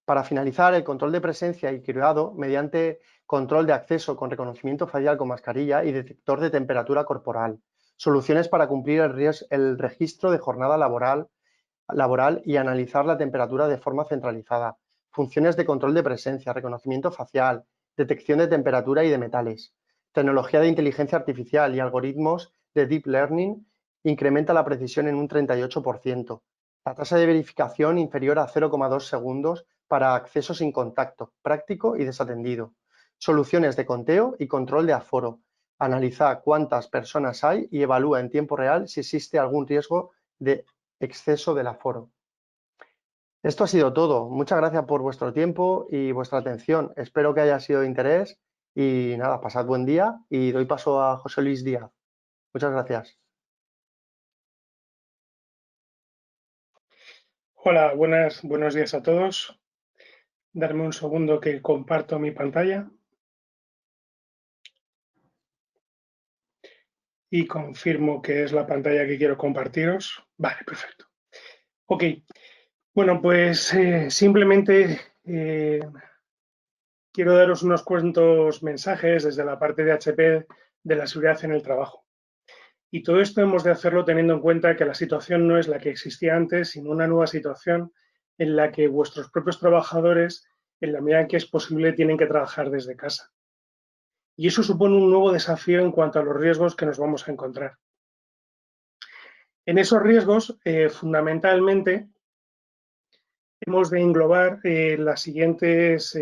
Para finalizar, el control de presencia y cuidado mediante control de acceso con reconocimiento facial con mascarilla y detector de temperatura corporal. Soluciones para cumplir el registro de jornada laboral y analizar la temperatura de forma centralizada. Funciones de control de presencia, reconocimiento facial, detección de temperatura y de metales. Tecnología de inteligencia artificial y algoritmos de deep learning incrementa la precisión en un 38%. La tasa de verificación inferior a 0,2 segundos para acceso sin contacto, práctico y desatendido. Soluciones de conteo y control de aforo. Analiza cuántas personas hay y evalúa en tiempo real si existe algún riesgo de exceso del aforo. Esto ha sido todo. Muchas gracias por vuestro tiempo y vuestra atención. Espero que haya sido de interés y nada, pasad buen día y doy paso a José Luis Díaz. Muchas gracias. Hola, buenos días a todos. Darme un segundo que comparto mi pantalla. Y confirmo que es la pantalla que quiero compartiros. Vale, perfecto. Ok, bueno, pues simplemente quiero daros unos cuantos mensajes desde la parte de HP de la seguridad en el trabajo. Y todo esto hemos de hacerlo teniendo en cuenta que la situación no es la que existía antes, sino una nueva situación en la que vuestros propios trabajadores, en la medida en que es posible, tienen que trabajar desde casa. Y eso supone un nuevo desafío en cuanto a los riesgos que nos vamos a encontrar. En esos riesgos, fundamentalmente, hemos de englobar las siguientes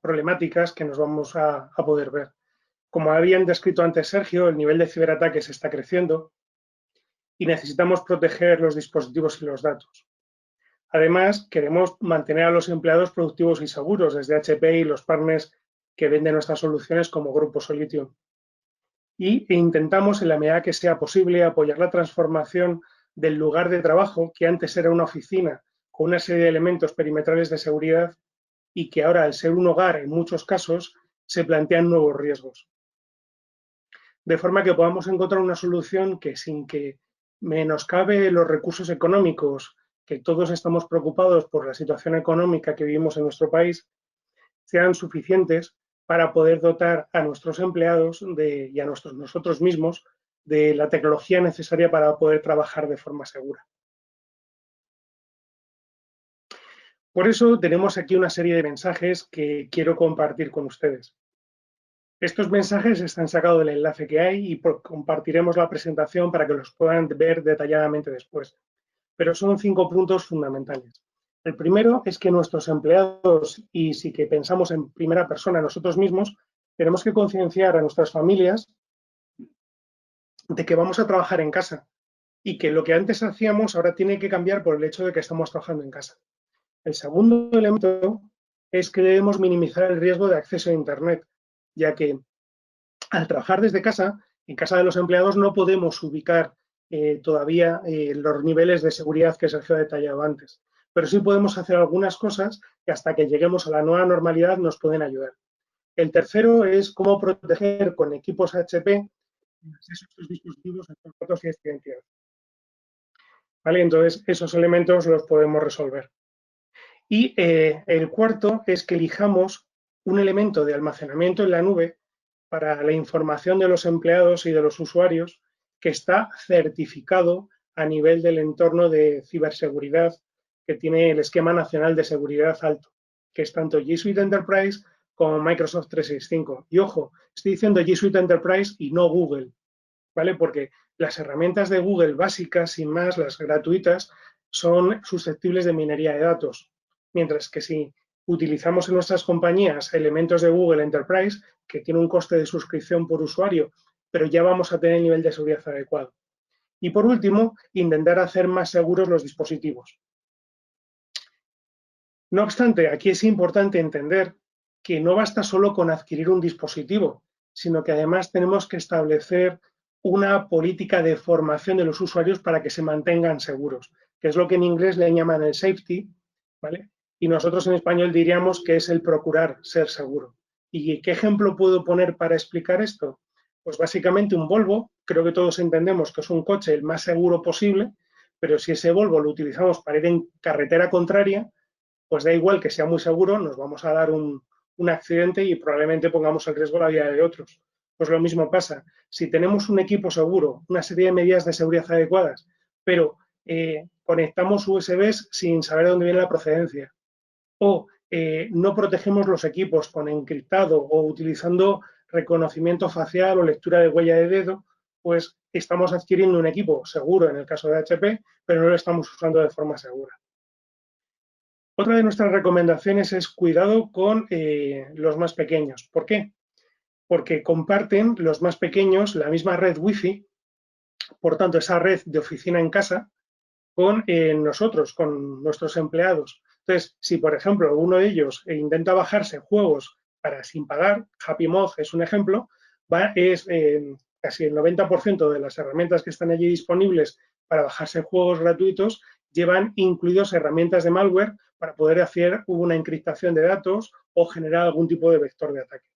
problemáticas que nos vamos a poder ver. Como habían descrito antes Sergio, el nivel de ciberataques está creciendo y necesitamos proteger los dispositivos y los datos. Además, queremos mantener a los empleados productivos y seguros desde HP y los partners que venden nuestras soluciones como Grupo Solitium. E intentamos, en la medida que sea posible, apoyar la transformación del lugar de trabajo, que antes era una oficina con una serie de elementos perimetrales de seguridad y que ahora, al ser un hogar, en muchos casos, se plantean nuevos riesgos. De forma que podamos encontrar una solución que, sin que menoscabe los recursos económicos, que todos estamos preocupados por la situación económica que vivimos en nuestro país, sean suficientes para poder dotar a nuestros empleados y a nosotros mismos de la tecnología necesaria para poder trabajar de forma segura. Por eso tenemos aquí una serie de mensajes que quiero compartir con ustedes. Estos mensajes están sacados del enlace que hay y compartiremos la presentación para que los puedan ver detalladamente después. Pero son 5 puntos fundamentales. El primero es que nuestros empleados, y si que pensamos en primera persona nosotros mismos, tenemos que concienciar a nuestras familias de que vamos a trabajar en casa y que lo que antes hacíamos ahora tiene que cambiar por el hecho de que estamos trabajando en casa. El segundo elemento es que debemos minimizar el riesgo de acceso a Internet, ya que al trabajar desde casa, en casa de los empleados no podemos ubicar todavía los niveles de seguridad que Sergio ha detallado antes, pero sí podemos hacer algunas cosas que hasta que lleguemos a la nueva normalidad nos pueden ayudar. El tercero es cómo proteger con equipos HP el acceso a estos dispositivos, a estos datos y esta identidad. ¿Vale? Entonces, esos elementos los podemos resolver. Y el cuarto es que elijamos un elemento de almacenamiento en la nube para la información de los empleados y de los usuarios que está certificado a nivel del entorno de ciberseguridad que tiene el Esquema Nacional de Seguridad Alto, que es tanto G Suite Enterprise como Microsoft 365. Y ojo, estoy diciendo G Suite Enterprise y no Google, ¿vale? Porque las herramientas de Google básicas, sin más, las gratuitas, son susceptibles de minería de datos. Mientras que si utilizamos en nuestras compañías elementos de Google Enterprise, que tiene un coste de suscripción por usuario, pero ya vamos a tener el nivel de seguridad adecuado. Y por último, intentar hacer más seguros los dispositivos. No obstante, aquí es importante entender que no basta solo con adquirir un dispositivo, sino que además tenemos que establecer una política de formación de los usuarios para que se mantengan seguros, que es lo que en inglés le llaman el safety, ¿vale? Y nosotros en español diríamos que es el procurar ser seguro. ¿Y qué ejemplo puedo poner para explicar esto? Pues básicamente un Volvo, creo que todos entendemos que es un coche el más seguro posible, pero si ese Volvo lo utilizamos para ir en carretera contraria, pues da igual que sea muy seguro, nos vamos a dar un accidente y probablemente pongamos en riesgo la vida de otros. Pues lo mismo pasa. Si tenemos un equipo seguro, una serie de medidas de seguridad adecuadas, pero conectamos USBs sin saber de dónde viene la procedencia, o no protegemos los equipos con encriptado o utilizando reconocimiento facial o lectura de huella de dedo, pues estamos adquiriendo un equipo seguro en el caso de HP, pero no lo estamos usando de forma segura. Otra de nuestras recomendaciones es cuidado con los más pequeños. ¿Por qué? Porque comparten los más pequeños la misma red Wi-Fi, por tanto, esa red de oficina en casa, con nosotros, con nuestros empleados. Entonces, si por ejemplo uno de ellos intenta bajarse juegos sin pagar, Happy Mog es un ejemplo, casi el 90% de las herramientas que están allí disponibles para bajarse juegos gratuitos llevan incluidos herramientas de malware para poder hacer una encriptación de datos o generar algún tipo de vector de ataque.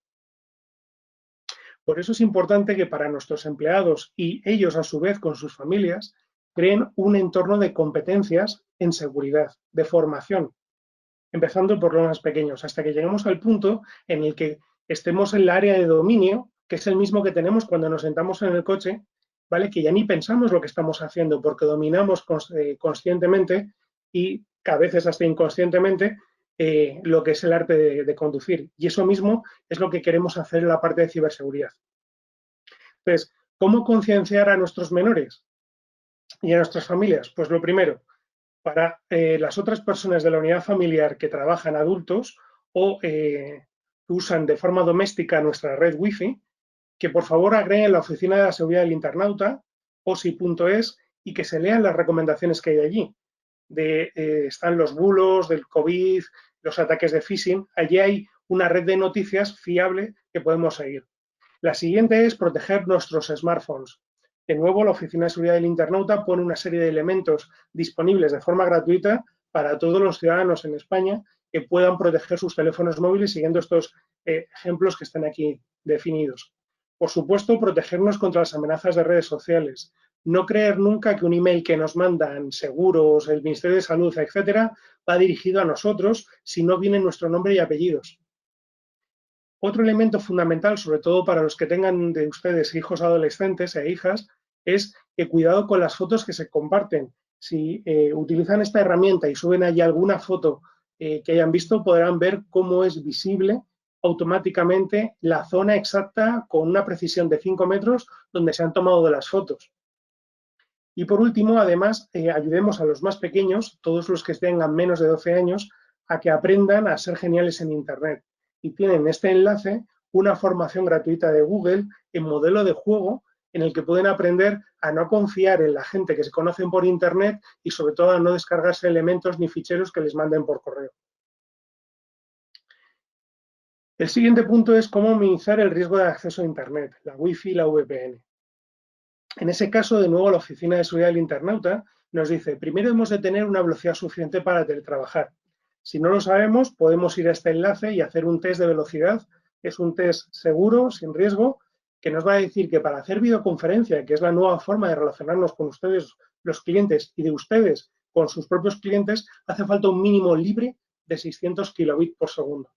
Por eso es importante que para nuestros empleados y ellos a su vez con sus familias creen un entorno de competencias en seguridad, de formación, empezando por los más pequeños, hasta que lleguemos al punto en el que estemos en el área de dominio, que es el mismo que tenemos cuando nos sentamos en el coche, ¿vale? Que ya ni pensamos lo que estamos haciendo porque dominamos conscientemente y a veces hasta inconscientemente lo que es el arte de conducir. Y eso mismo es lo que queremos hacer en la parte de ciberseguridad. Entonces, ¿cómo concienciar a nuestros menores y a nuestras familias? Pues lo primero, para las otras personas de la unidad familiar que trabajan adultos o usan de forma doméstica nuestra red Wi-Fi, que por favor agreguen la Oficina de la Seguridad del Internauta, OSI.es, y que se lean las recomendaciones que hay allí. Están los bulos del COVID, los ataques de phishing. Allí hay una red de noticias fiable que podemos seguir. La siguiente es proteger nuestros smartphones. De nuevo, la Oficina de Seguridad del Internauta pone una serie de elementos disponibles de forma gratuita para todos los ciudadanos en España que puedan proteger sus teléfonos móviles siguiendo estos ejemplos que están aquí definidos. Por supuesto, protegernos contra las amenazas de redes sociales. No creer nunca que un email que nos mandan seguros, el Ministerio de Salud, etcétera, va dirigido a nosotros si no viene nuestro nombre y apellidos. Otro elemento fundamental, sobre todo para los que tengan de ustedes hijos adolescentes e hijas, es que cuidado con las fotos que se comparten. Si utilizan esta herramienta y suben allí alguna foto que hayan visto, podrán ver cómo es visible automáticamente la zona exacta con una precisión de 5 metros donde se han tomado las fotos. Y por último, además, ayudemos a los más pequeños, todos los que tengan menos de 12 años, a que aprendan a ser geniales en Internet. Y tienen en este enlace una formación gratuita de Google en modelo de juego en el que pueden aprender a no confiar en la gente que se conocen por Internet y sobre todo a no descargarse elementos ni ficheros que les manden por correo. El siguiente punto es cómo minimizar el riesgo de acceso a Internet, la Wi-Fi y la VPN. En ese caso, de nuevo, la Oficina de Seguridad del Internauta nos dice, primero hemos de tener una velocidad suficiente para teletrabajar. Si no lo sabemos, podemos ir a este enlace y hacer un test de velocidad. Es un test seguro, sin riesgo, que nos va a decir que para hacer videoconferencia, que es la nueva forma de relacionarnos con ustedes, los clientes, y de ustedes con sus propios clientes, hace falta un mínimo libre de 600 kilobits por segundo.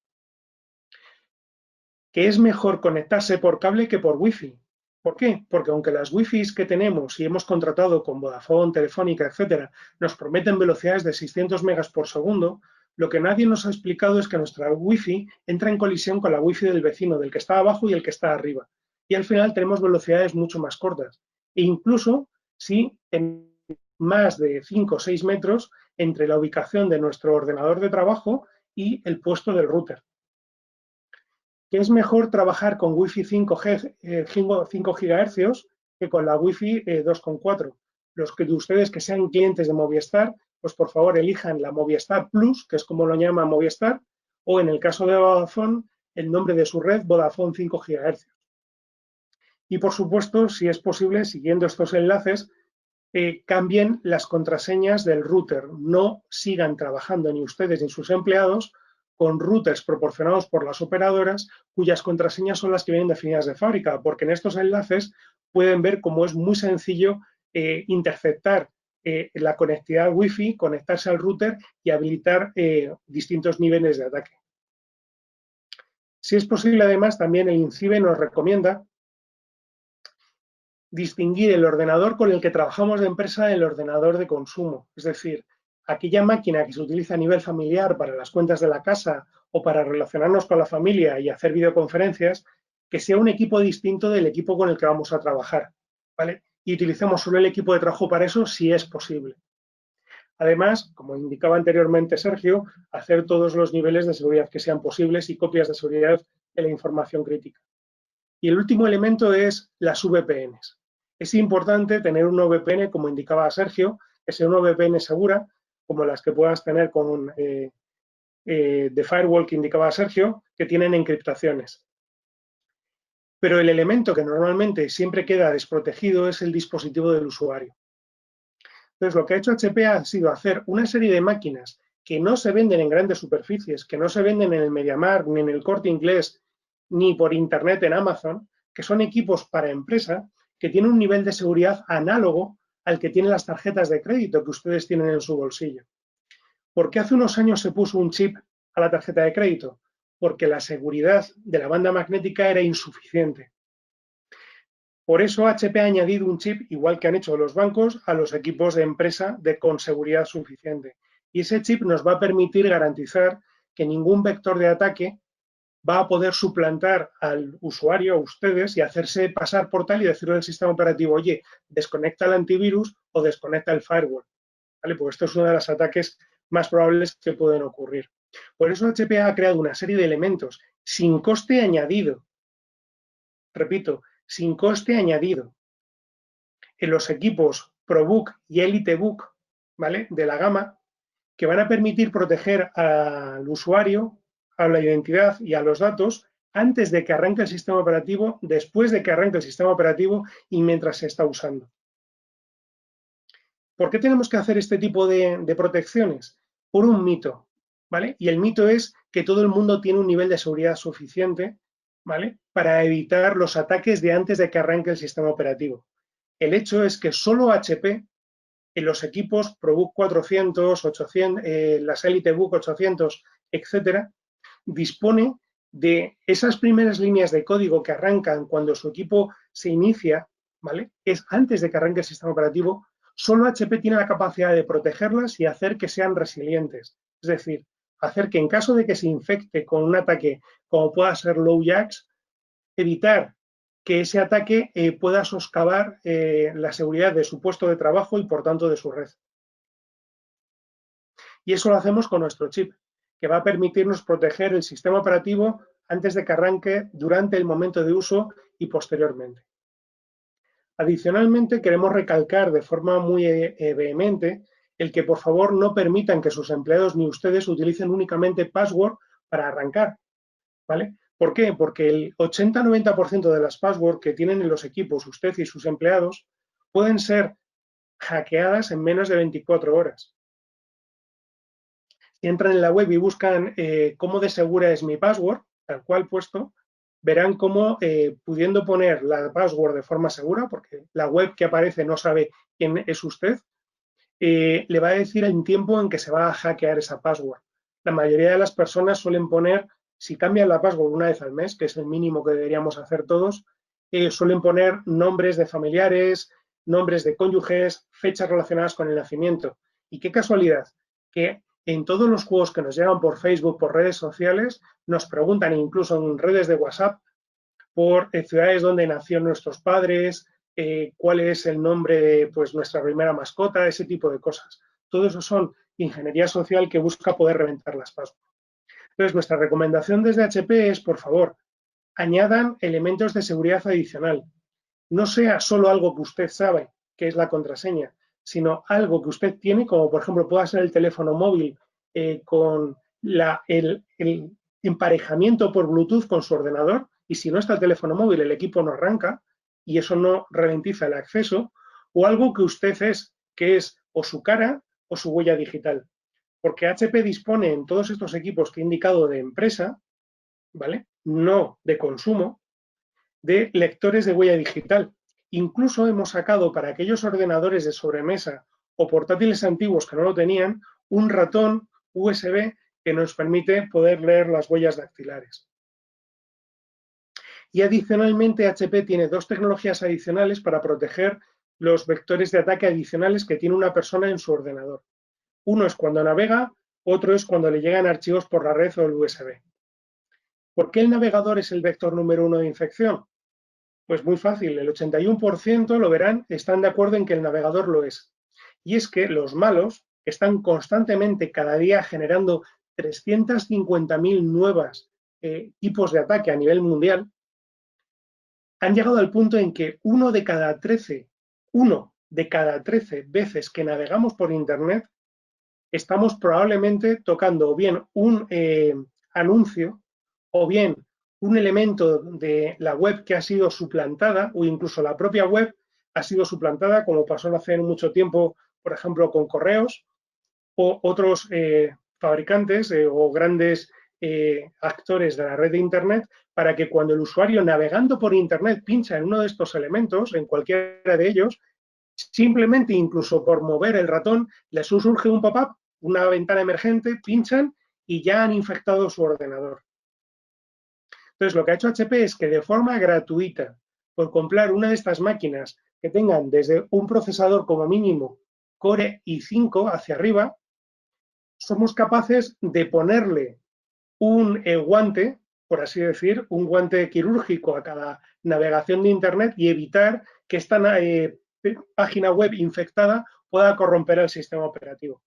Que es mejor conectarse por cable que por Wi-Fi. ¿Por qué? Porque aunque las Wi-Fi que tenemos y hemos contratado con Vodafone, Telefónica, etcétera, nos prometen velocidades de 600 megas por segundo, lo que nadie nos ha explicado es que nuestra Wi-Fi entra en colisión con la Wi-Fi del vecino, del que está abajo y el que está arriba. Y al final tenemos velocidades mucho más cortas. E incluso si en más de 5 o 6 metros entre la ubicación de nuestro ordenador de trabajo y el puesto del router. Que es mejor trabajar con Wi-Fi 5 GHz que con la Wi-Fi 2.4. Los de ustedes que sean clientes de Movistar, pues por favor elijan la Movistar Plus, que es como lo llama Movistar, o en el caso de Vodafone, el nombre de su red, Vodafone 5 GHz. Y por supuesto, si es posible, siguiendo estos enlaces, cambien las contraseñas del router. No sigan trabajando ni ustedes ni sus empleados con routers proporcionados por las operadoras cuyas contraseñas son las que vienen definidas de fábrica, porque en estos enlaces pueden ver cómo es muy sencillo interceptar la conectividad Wi-Fi, conectarse al router y habilitar distintos niveles de ataque. Si es posible, además, también el INCIBE nos recomienda distinguir el ordenador con el que trabajamos de empresa del ordenador de consumo. Es decir, aquella máquina que se utiliza a nivel familiar para las cuentas de la casa o para relacionarnos con la familia y hacer videoconferencias, que sea un equipo distinto del equipo con el que vamos a trabajar, ¿vale? Y utilicemos solo el equipo de trabajo para eso si es posible. Además, como indicaba anteriormente Sergio, hacer todos los niveles de seguridad que sean posibles y copias de seguridad de la información crítica. Y el último elemento es las VPNs. Es importante tener una VPN, como indicaba Sergio, que sea una VPN segura, como las que puedas tener con de firewall que indicaba Sergio, que tienen encriptaciones. Pero el elemento que normalmente siempre queda desprotegido es el dispositivo del usuario. Entonces, lo que ha hecho HP ha sido hacer una serie de máquinas que no se venden en grandes superficies, que no se venden en el MediaMarkt, ni en el Corte Inglés, ni por Internet en Amazon, que son equipos para empresa que tienen un nivel de seguridad análogo al que tienen las tarjetas de crédito que ustedes tienen en su bolsillo. ¿Por qué hace unos años se puso un chip a la tarjeta de crédito? Porque la seguridad de la banda magnética era insuficiente. Por eso HP ha añadido un chip, igual que han hecho los bancos, a los equipos de empresa con seguridad suficiente. Y ese chip nos va a permitir garantizar que ningún vector de ataque va a poder suplantar al usuario, a ustedes, y hacerse pasar por tal y decirle al sistema operativo, oye, desconecta el antivirus o desconecta el firewall. ¿Vale? Pues esto es uno de los ataques más probables que pueden ocurrir. Por eso HP ha creado una serie de elementos sin coste añadido. Repito, sin coste añadido. En los equipos ProBook y EliteBook, ¿vale?, de la gama, que van a permitir proteger al usuario, a la identidad y a los datos antes de que arranque el sistema operativo, después de que arranque el sistema operativo y mientras se está usando. ¿Por qué tenemos que hacer este tipo de protecciones? Por un mito, ¿vale? Y el mito es que todo el mundo tiene un nivel de seguridad suficiente, ¿vale?, para evitar los ataques de antes de que arranque el sistema operativo. El hecho es que solo HP, en los equipos ProBook 400, 800, las EliteBook 800, etcétera, dispone de esas primeras líneas de código que arrancan cuando su equipo se inicia, ¿vale?, es antes de que arranque el sistema operativo. Solo HP tiene la capacidad de protegerlas y hacer que sean resilientes. Es decir, hacer que en caso de que se infecte con un ataque como pueda ser LowJax, evitar que ese ataque pueda soscavar la seguridad de su puesto de trabajo y por tanto de su red. Y eso lo hacemos con nuestro chip, que va a permitirnos proteger el sistema operativo antes de que arranque, durante el momento de uso y posteriormente. Adicionalmente, queremos recalcar de forma muy vehemente el que por favor no permitan que sus empleados ni ustedes utilicen únicamente password para arrancar, ¿vale? ¿Por qué? Porque el 80-90% de las passwords que tienen en los equipos usted y sus empleados pueden ser hackeadas en menos de 24 horas. Si entran en la web y buscan cómo de segura es mi password, tal cual puesto, verán cómo pudiendo poner la password de forma segura, porque la web que aparece no sabe quién es usted, le va a decir el tiempo en que se va a hackear esa password. La mayoría de las personas suelen poner, si cambian la password una vez al mes, que es el mínimo que deberíamos hacer todos, suelen poner nombres de familiares, nombres de cónyuges, fechas relacionadas con el nacimiento. Y qué casualidad que en todos los juegos que nos llegan por Facebook, por redes sociales, nos preguntan, incluso en redes de WhatsApp, por ciudades donde nacieron nuestros padres, cuál es el nombre de pues, nuestra primera mascota, ese tipo de cosas. Todo eso son ingeniería social que busca poder reventar las passwords. Entonces, nuestra recomendación desde HP es, por favor, añadan elementos de seguridad adicional. No sea solo algo que usted sabe, que es la contraseña, sino algo que usted tiene, como por ejemplo pueda ser el teléfono móvil con el emparejamiento por Bluetooth con su ordenador, y si no está el teléfono móvil, el equipo no arranca y eso no ralentiza el acceso, o algo que usted es, que es o su cara o su huella digital. Porque HP dispone en todos estos equipos que he indicado de empresa, ¿vale?, no de consumo, de lectores de huella digital. Incluso hemos sacado para aquellos ordenadores de sobremesa o portátiles antiguos que no lo tenían, un ratón USB que nos permite poder leer las huellas dactilares. Y adicionalmente HP tiene dos tecnologías adicionales para proteger los vectores de ataque adicionales que tiene una persona en su ordenador. Uno es cuando navega, otro es cuando le llegan archivos por la red o el USB. ¿Por qué el navegador es el vector número 1 de infección? Pues muy fácil, el 81% lo verán, están de acuerdo en que el navegador lo es. Y es que los malos están constantemente cada día generando 350.000 nuevos tipos de ataque a nivel mundial. Han llegado al punto en que uno de cada 13 veces que navegamos por Internet estamos probablemente tocando o bien un anuncio o bien un elemento de la web que ha sido suplantada o incluso la propia web ha sido suplantada, como pasó hace mucho tiempo, por ejemplo, con correos o otros fabricantes o grandes actores de la red de Internet, para que cuando el usuario navegando por Internet pincha en uno de estos elementos, en cualquiera de ellos, simplemente incluso por mover el ratón, les surge un pop-up, una ventana emergente, pinchan y ya han infectado su ordenador. Entonces, lo que ha hecho HP es que de forma gratuita, por comprar una de estas máquinas que tengan desde un procesador como mínimo Core i5 hacia arriba, somos capaces de ponerle un guante, por así decir, un guante quirúrgico a cada navegación de Internet y evitar que esta página web infectada pueda corromper el sistema operativo.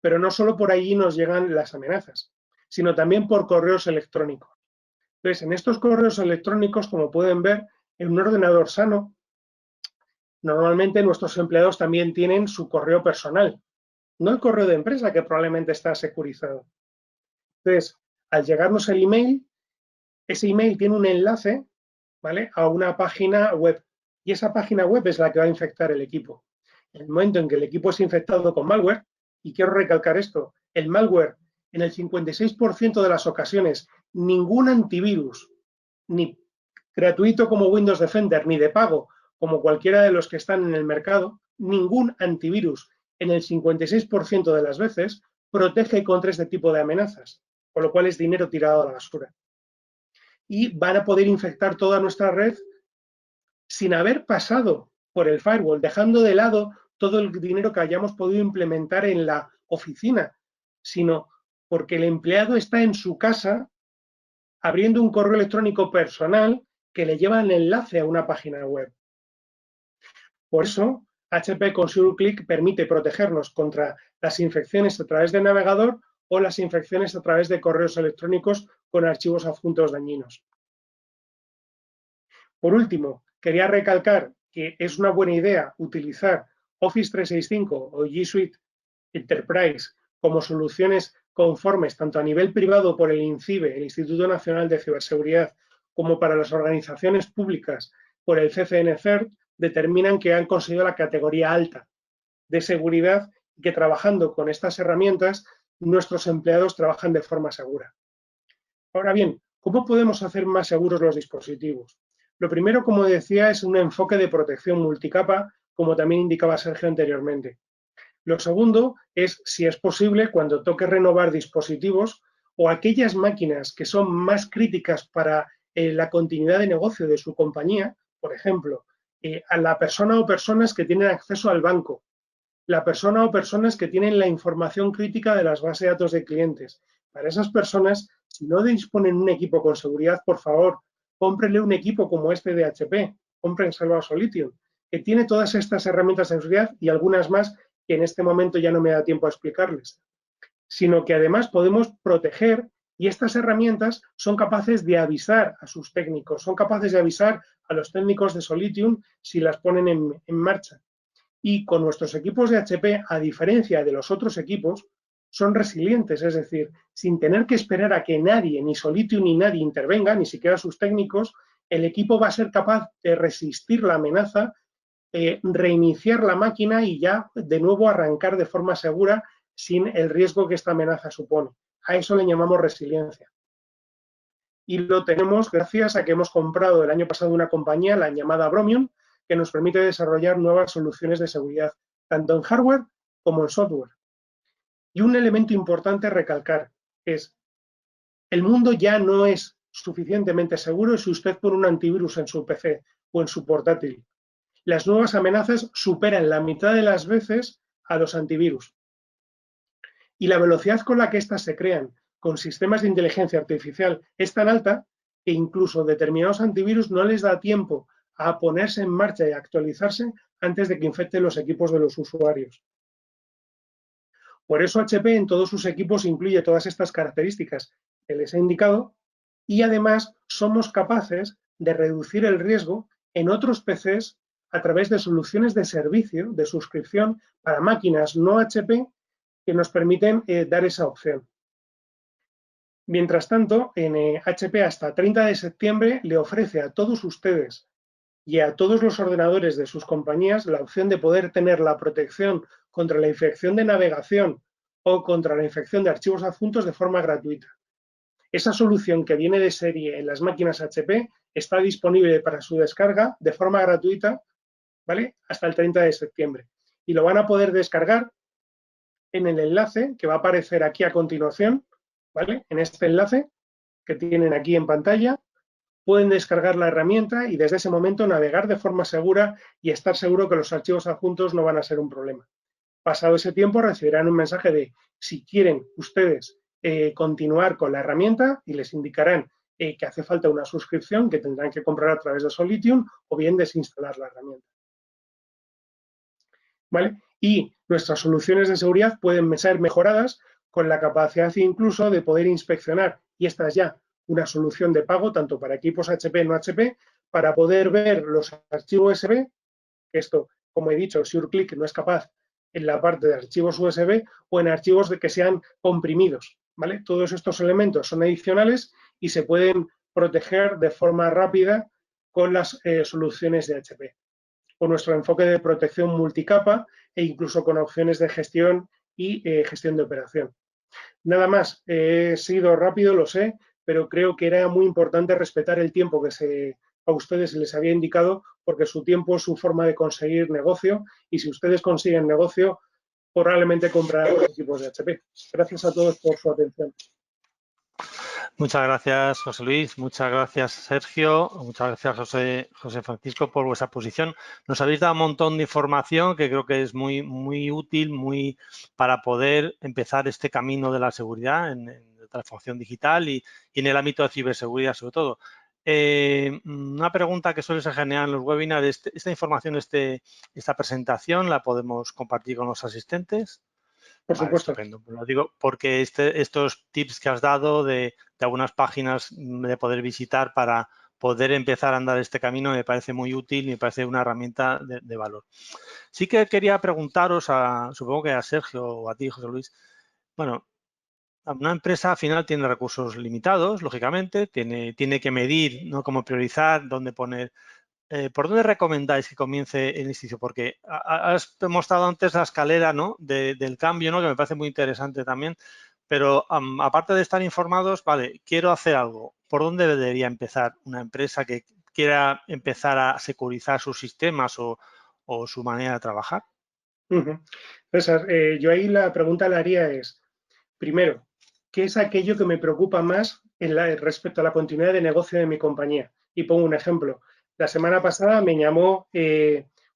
Pero no solo por allí nos llegan las amenazas, sino también por correos electrónicos. Entonces, en estos correos electrónicos, como pueden ver, en un ordenador sano, normalmente nuestros empleados también tienen su correo personal, no el correo de empresa, que probablemente está securizado. Entonces, al llegarnos el email, ese email tiene un enlace, ¿vale?, a una página web, y esa página web es la que va a infectar el equipo. En el momento en que el equipo es infectado con malware, y quiero recalcar esto, el malware en el 56% de las ocasiones, ningún antivirus, ni gratuito como Windows Defender, ni de pago como cualquiera de los que están en el mercado, ningún antivirus en el 56% de las veces protege contra este tipo de amenazas, con lo cual es dinero tirado a la basura. Y van a poder infectar toda nuestra red sin haber pasado por el firewall, dejando de lado todo el dinero que hayamos podido implementar en la oficina, sino porque el empleado está en su casa abriendo un correo electrónico personal que le lleva el enlace a una página web. Por eso, HP con SureClick permite protegernos contra las infecciones a través del navegador o las infecciones a través de correos electrónicos con archivos adjuntos dañinos. Por último, quería recalcar que es una buena idea utilizar Office 365 o G Suite Enterprise como soluciones conformes tanto a nivel privado por el INCIBE, el Instituto Nacional de Ciberseguridad, como para las organizaciones públicas por el CCNCERT, determinan que han conseguido la categoría alta de seguridad y que trabajando con estas herramientas nuestros empleados trabajan de forma segura. Ahora bien, ¿cómo podemos hacer más seguros los dispositivos? Lo primero, como decía, es un enfoque de protección multicapa, como también indicaba Sergio anteriormente. Lo segundo es, si es posible, cuando toque renovar dispositivos o aquellas máquinas que son más críticas para la continuidad de negocio de su compañía, por ejemplo, a la persona o personas que tienen acceso al banco, la persona o personas que tienen la información crítica de las bases de datos de clientes. Para esas personas, si no disponen un equipo con seguridad, por favor, cómprenle un equipo como este de HP, compren Salva Solitium, que tiene todas estas herramientas de seguridad y algunas más que en este momento ya no me da tiempo a explicarles, sino que además podemos proteger y estas herramientas son capaces de avisar a sus técnicos, son capaces de avisar a los técnicos de Solitium si las ponen en marcha. Y con nuestros equipos de HP, a diferencia de los otros equipos, son resilientes, es decir, sin tener que esperar a que nadie, ni Solitium ni nadie intervenga, ni siquiera sus técnicos, el equipo va a ser capaz de resistir la amenaza, reiniciar la máquina y ya de nuevo arrancar de forma segura sin el riesgo que esta amenaza supone. A eso le llamamos resiliencia. Y lo tenemos gracias a que hemos comprado el año pasado una compañía, la llamada Bromium, que nos permite desarrollar nuevas soluciones de seguridad tanto en hardware como en software. Y un elemento importante a recalcar es, el mundo ya no es suficientemente seguro si usted pone un antivirus en su PC o en su portátil. Las nuevas amenazas superan la mitad de las veces a los antivirus. Y la velocidad con la que éstas se crean con sistemas de inteligencia artificial es tan alta que incluso determinados antivirus no les da tiempo a ponerse en marcha y a actualizarse antes de que infecten los equipos de los usuarios. Por eso HP en todos sus equipos incluye todas estas características que les he indicado y además somos capaces de reducir el riesgo en otros PCs a través de soluciones de servicio, de suscripción para máquinas no HP que nos permiten dar esa opción. Mientras tanto, en HP hasta 30 de septiembre le ofrece a todos ustedes y a todos los ordenadores de sus compañías la opción de poder tener la protección contra la infección de navegación o contra la infección de archivos adjuntos de forma gratuita. Esa solución que viene de serie en las máquinas HP está disponible para su descarga de forma gratuita, ¿vale? Hasta el 30 de septiembre. Y lo van a poder descargar en el enlace que va a aparecer aquí a continuación, ¿vale? En este enlace que tienen aquí en pantalla, pueden descargar la herramienta y desde ese momento navegar de forma segura y estar seguro que los archivos adjuntos no van a ser un problema. Pasado ese tiempo recibirán un mensaje de si quieren ustedes continuar con la herramienta y les indicarán que hace falta una suscripción que tendrán que comprar a través de Solitium o bien desinstalar la herramienta. ¿Vale? Y nuestras soluciones de seguridad pueden ser mejoradas con la capacidad incluso de poder inspeccionar, y esta es ya una solución de pago tanto para equipos HP no HP, para poder ver los archivos USB, que esto, como he dicho, SureClick no es capaz en la parte de archivos USB o en archivos que sean comprimidos, ¿vale? Todos estos elementos son adicionales y se pueden proteger de forma rápida con las soluciones de HP. Con nuestro enfoque de protección multicapa e incluso con opciones de gestión y gestión de operación. Nada más, he sido rápido, lo sé, pero creo que era muy importante respetar el tiempo que a ustedes se les había indicado, porque su tiempo es su forma de conseguir negocio y si ustedes consiguen negocio, probablemente comprarán los equipos de HP. Gracias a todos por su atención. Muchas gracias, José Luis. Muchas gracias, Sergio. Muchas gracias, José Francisco, por vuestra posición. Nos habéis dado un montón de información que creo que es muy útil para poder empezar este camino de la seguridad en transformación digital y en el ámbito de ciberseguridad, sobre todo. Una pregunta que suele ser general en los webinars, ¿esta información, esta presentación, la podemos compartir con los asistentes? Por supuesto. Estupendo. Lo digo porque estos tips que has dado de algunas páginas de poder visitar para poder empezar a andar este camino me parece muy útil y me parece una herramienta de valor. Sí que quería preguntaros, supongo que a Sergio o a ti, José Luis, bueno, una empresa al final tiene recursos limitados, lógicamente, tiene que medir, ¿no?, cómo priorizar, dónde poner. ¿Por dónde recomendáis que comience el inicio? Porque has mostrado antes la escalera, ¿no?, del cambio, ¿no?, que me parece muy interesante también. Pero aparte de estar informados, vale, quiero hacer algo. ¿Por dónde debería empezar una empresa que quiera empezar a securizar sus sistemas o su manera de trabajar? César, yo ahí la pregunta la haría es, primero, ¿qué es aquello que me preocupa más respecto a la continuidad de negocio de mi compañía? Y pongo un ejemplo. La semana pasada me llamó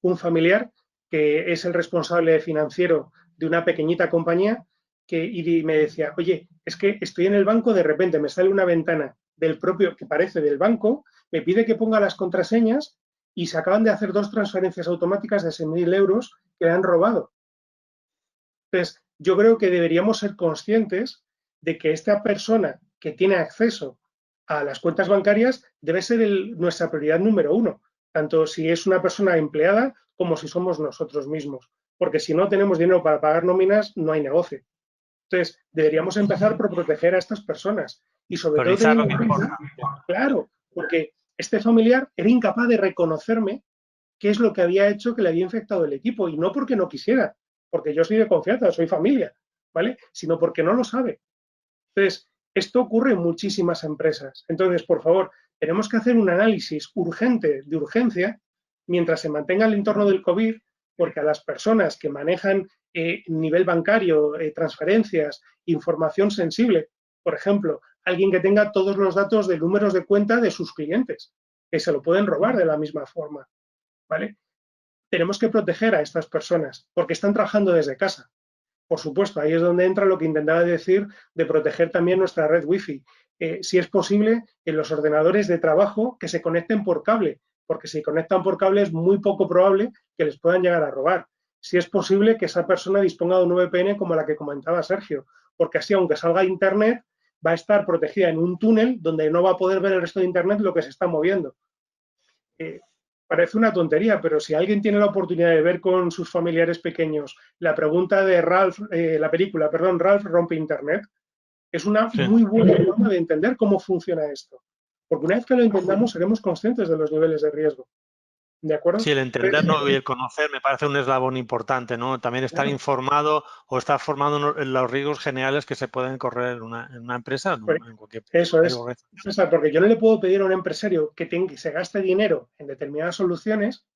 un familiar que es el responsable financiero de una pequeñita compañía y me decía, oye, es que estoy en el banco, de repente me sale una ventana del propio, que parece del banco, me pide que ponga las contraseñas y se acaban de hacer 2 transferencias automáticas de 6.000 euros que le han robado. Entonces, yo creo que deberíamos ser conscientes de que esta persona que tiene acceso a las cuentas bancarias debe ser nuestra prioridad número 1, tanto si es una persona empleada como si somos nosotros mismos, porque si no tenemos dinero para pagar nóminas, no hay negocio. Entonces, deberíamos empezar por proteger a estas personas y sobre todo teniendo en cuenta, claro, porque este familiar era incapaz de reconocerme qué es lo que había hecho que le había infectado el equipo y no porque no quisiera, porque yo soy de confianza, soy familia, ¿vale? Sino porque no lo sabe. Entonces, esto ocurre en muchísimas empresas. Entonces, por favor, tenemos que hacer un análisis urgente, de urgencia, mientras se mantenga el entorno del COVID, porque a las personas que manejan nivel bancario, transferencias, información sensible, por ejemplo, alguien que tenga todos los datos de números de cuenta de sus clientes, que se lo pueden robar de la misma forma, ¿vale? Tenemos que proteger a estas personas porque están trabajando desde casa. Por supuesto, ahí es donde entra lo que intentaba decir de proteger también nuestra red Wi-Fi. Si es posible, en los ordenadores de trabajo que se conecten por cable, porque si conectan por cable es muy poco probable que les puedan llegar a robar. Si es posible que esa persona disponga de un VPN como la que comentaba Sergio, porque así, aunque salga a Internet, va a estar protegida en un túnel donde no va a poder ver el resto de Internet lo que se está moviendo. Parece una tontería, pero si alguien tiene la oportunidad de ver con sus familiares pequeños la pregunta de Ralph, la película, perdón, Ralph rompe Internet, es una muy buena forma de entender cómo funciona esto. Porque una vez que lo entendamos, seremos conscientes de los niveles de riesgo. ¿De acuerdo? Sí, el entenderlo y el conocer me parece un eslabón importante, ¿no? También estar informado o estar formado en los riesgos generales que se pueden correr en una empresa, en cualquier. Eso es. Porque yo no le puedo pedir a un empresario que se gaste dinero en determinadas soluciones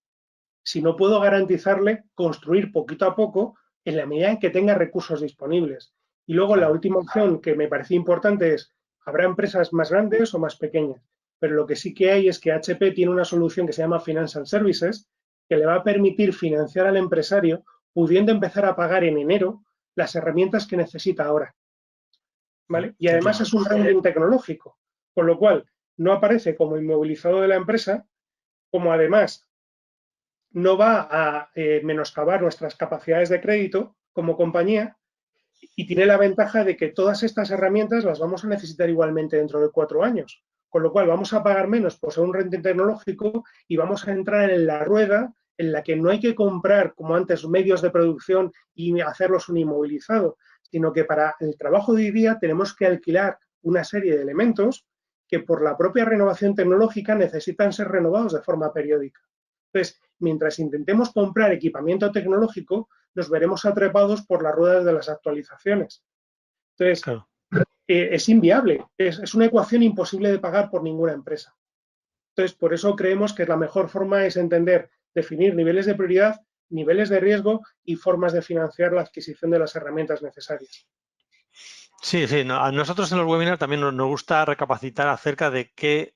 si no puedo garantizarle construir poquito a poco en la medida en que tenga recursos disponibles. Y luego la última opción que me parece importante es, habrá empresas más grandes o más pequeñas, pero lo que sí que hay es que HP tiene una solución que se llama Financial Services, que le va a permitir financiar al empresario pudiendo empezar a pagar en enero las herramientas que necesita ahora. ¿Vale? Y además es un ranking tecnológico, con lo cual no aparece como inmovilizado de la empresa, como además no va a menoscabar nuestras capacidades de crédito como compañía y tiene la ventaja de que todas estas herramientas las vamos a necesitar igualmente dentro de 4 años. Con lo cual vamos a pagar menos por ser un renting tecnológico y vamos a entrar en la rueda en la que no hay que comprar, como antes, medios de producción y hacerlos un inmovilizado, sino que para el trabajo de hoy día tenemos que alquilar una serie de elementos que por la propia renovación tecnológica necesitan ser renovados de forma periódica. Entonces, mientras intentemos comprar equipamiento tecnológico, nos veremos atrapados por las ruedas de las actualizaciones. Entonces, claro, es inviable, es una ecuación imposible de pagar por ninguna empresa. Entonces, por eso creemos que la mejor forma es entender, definir niveles de prioridad, niveles de riesgo y formas de financiar la adquisición de las herramientas necesarias. Sí, sí. A nosotros en los webinars también nos gusta recapacitar acerca de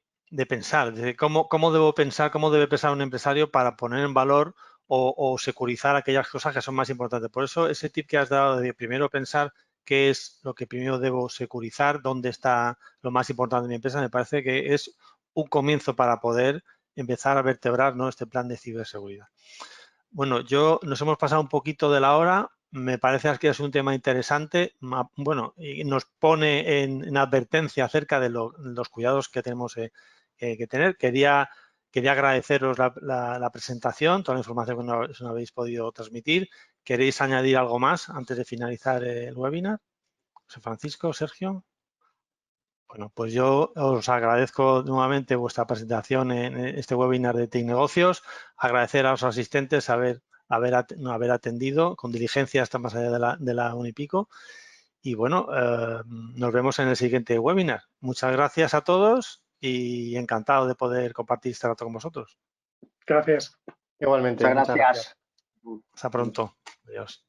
pensar, de cómo debo pensar, cómo debe pensar un empresario para poner en valor o securizar aquellas cosas que son más importantes. Por eso ese tip que has dado de primero pensar qué es lo que primero debo securizar, dónde está lo más importante de mi empresa, me parece que es un comienzo para poder empezar a vertebrar, ¿no?, este plan de ciberseguridad. Bueno, nos hemos pasado un poquito de la hora. Me parece que es un tema interesante. Bueno, y nos pone en advertencia acerca de los cuidados que tenemos que tener. Quería agradeceros la presentación, toda la información que nos habéis podido transmitir. ¿Queréis añadir algo más antes de finalizar el webinar? José Francisco, Sergio. Bueno, pues yo os agradezco nuevamente vuestra presentación en este webinar de Tecnegocios. Agradecer a los asistentes haber atendido con diligencia hasta más allá de la 1:15. Y bueno, nos vemos en el siguiente webinar. Muchas gracias a todos y encantado de poder compartir este rato con vosotros. Gracias. Igualmente. Muchas gracias. Hasta pronto. Adiós.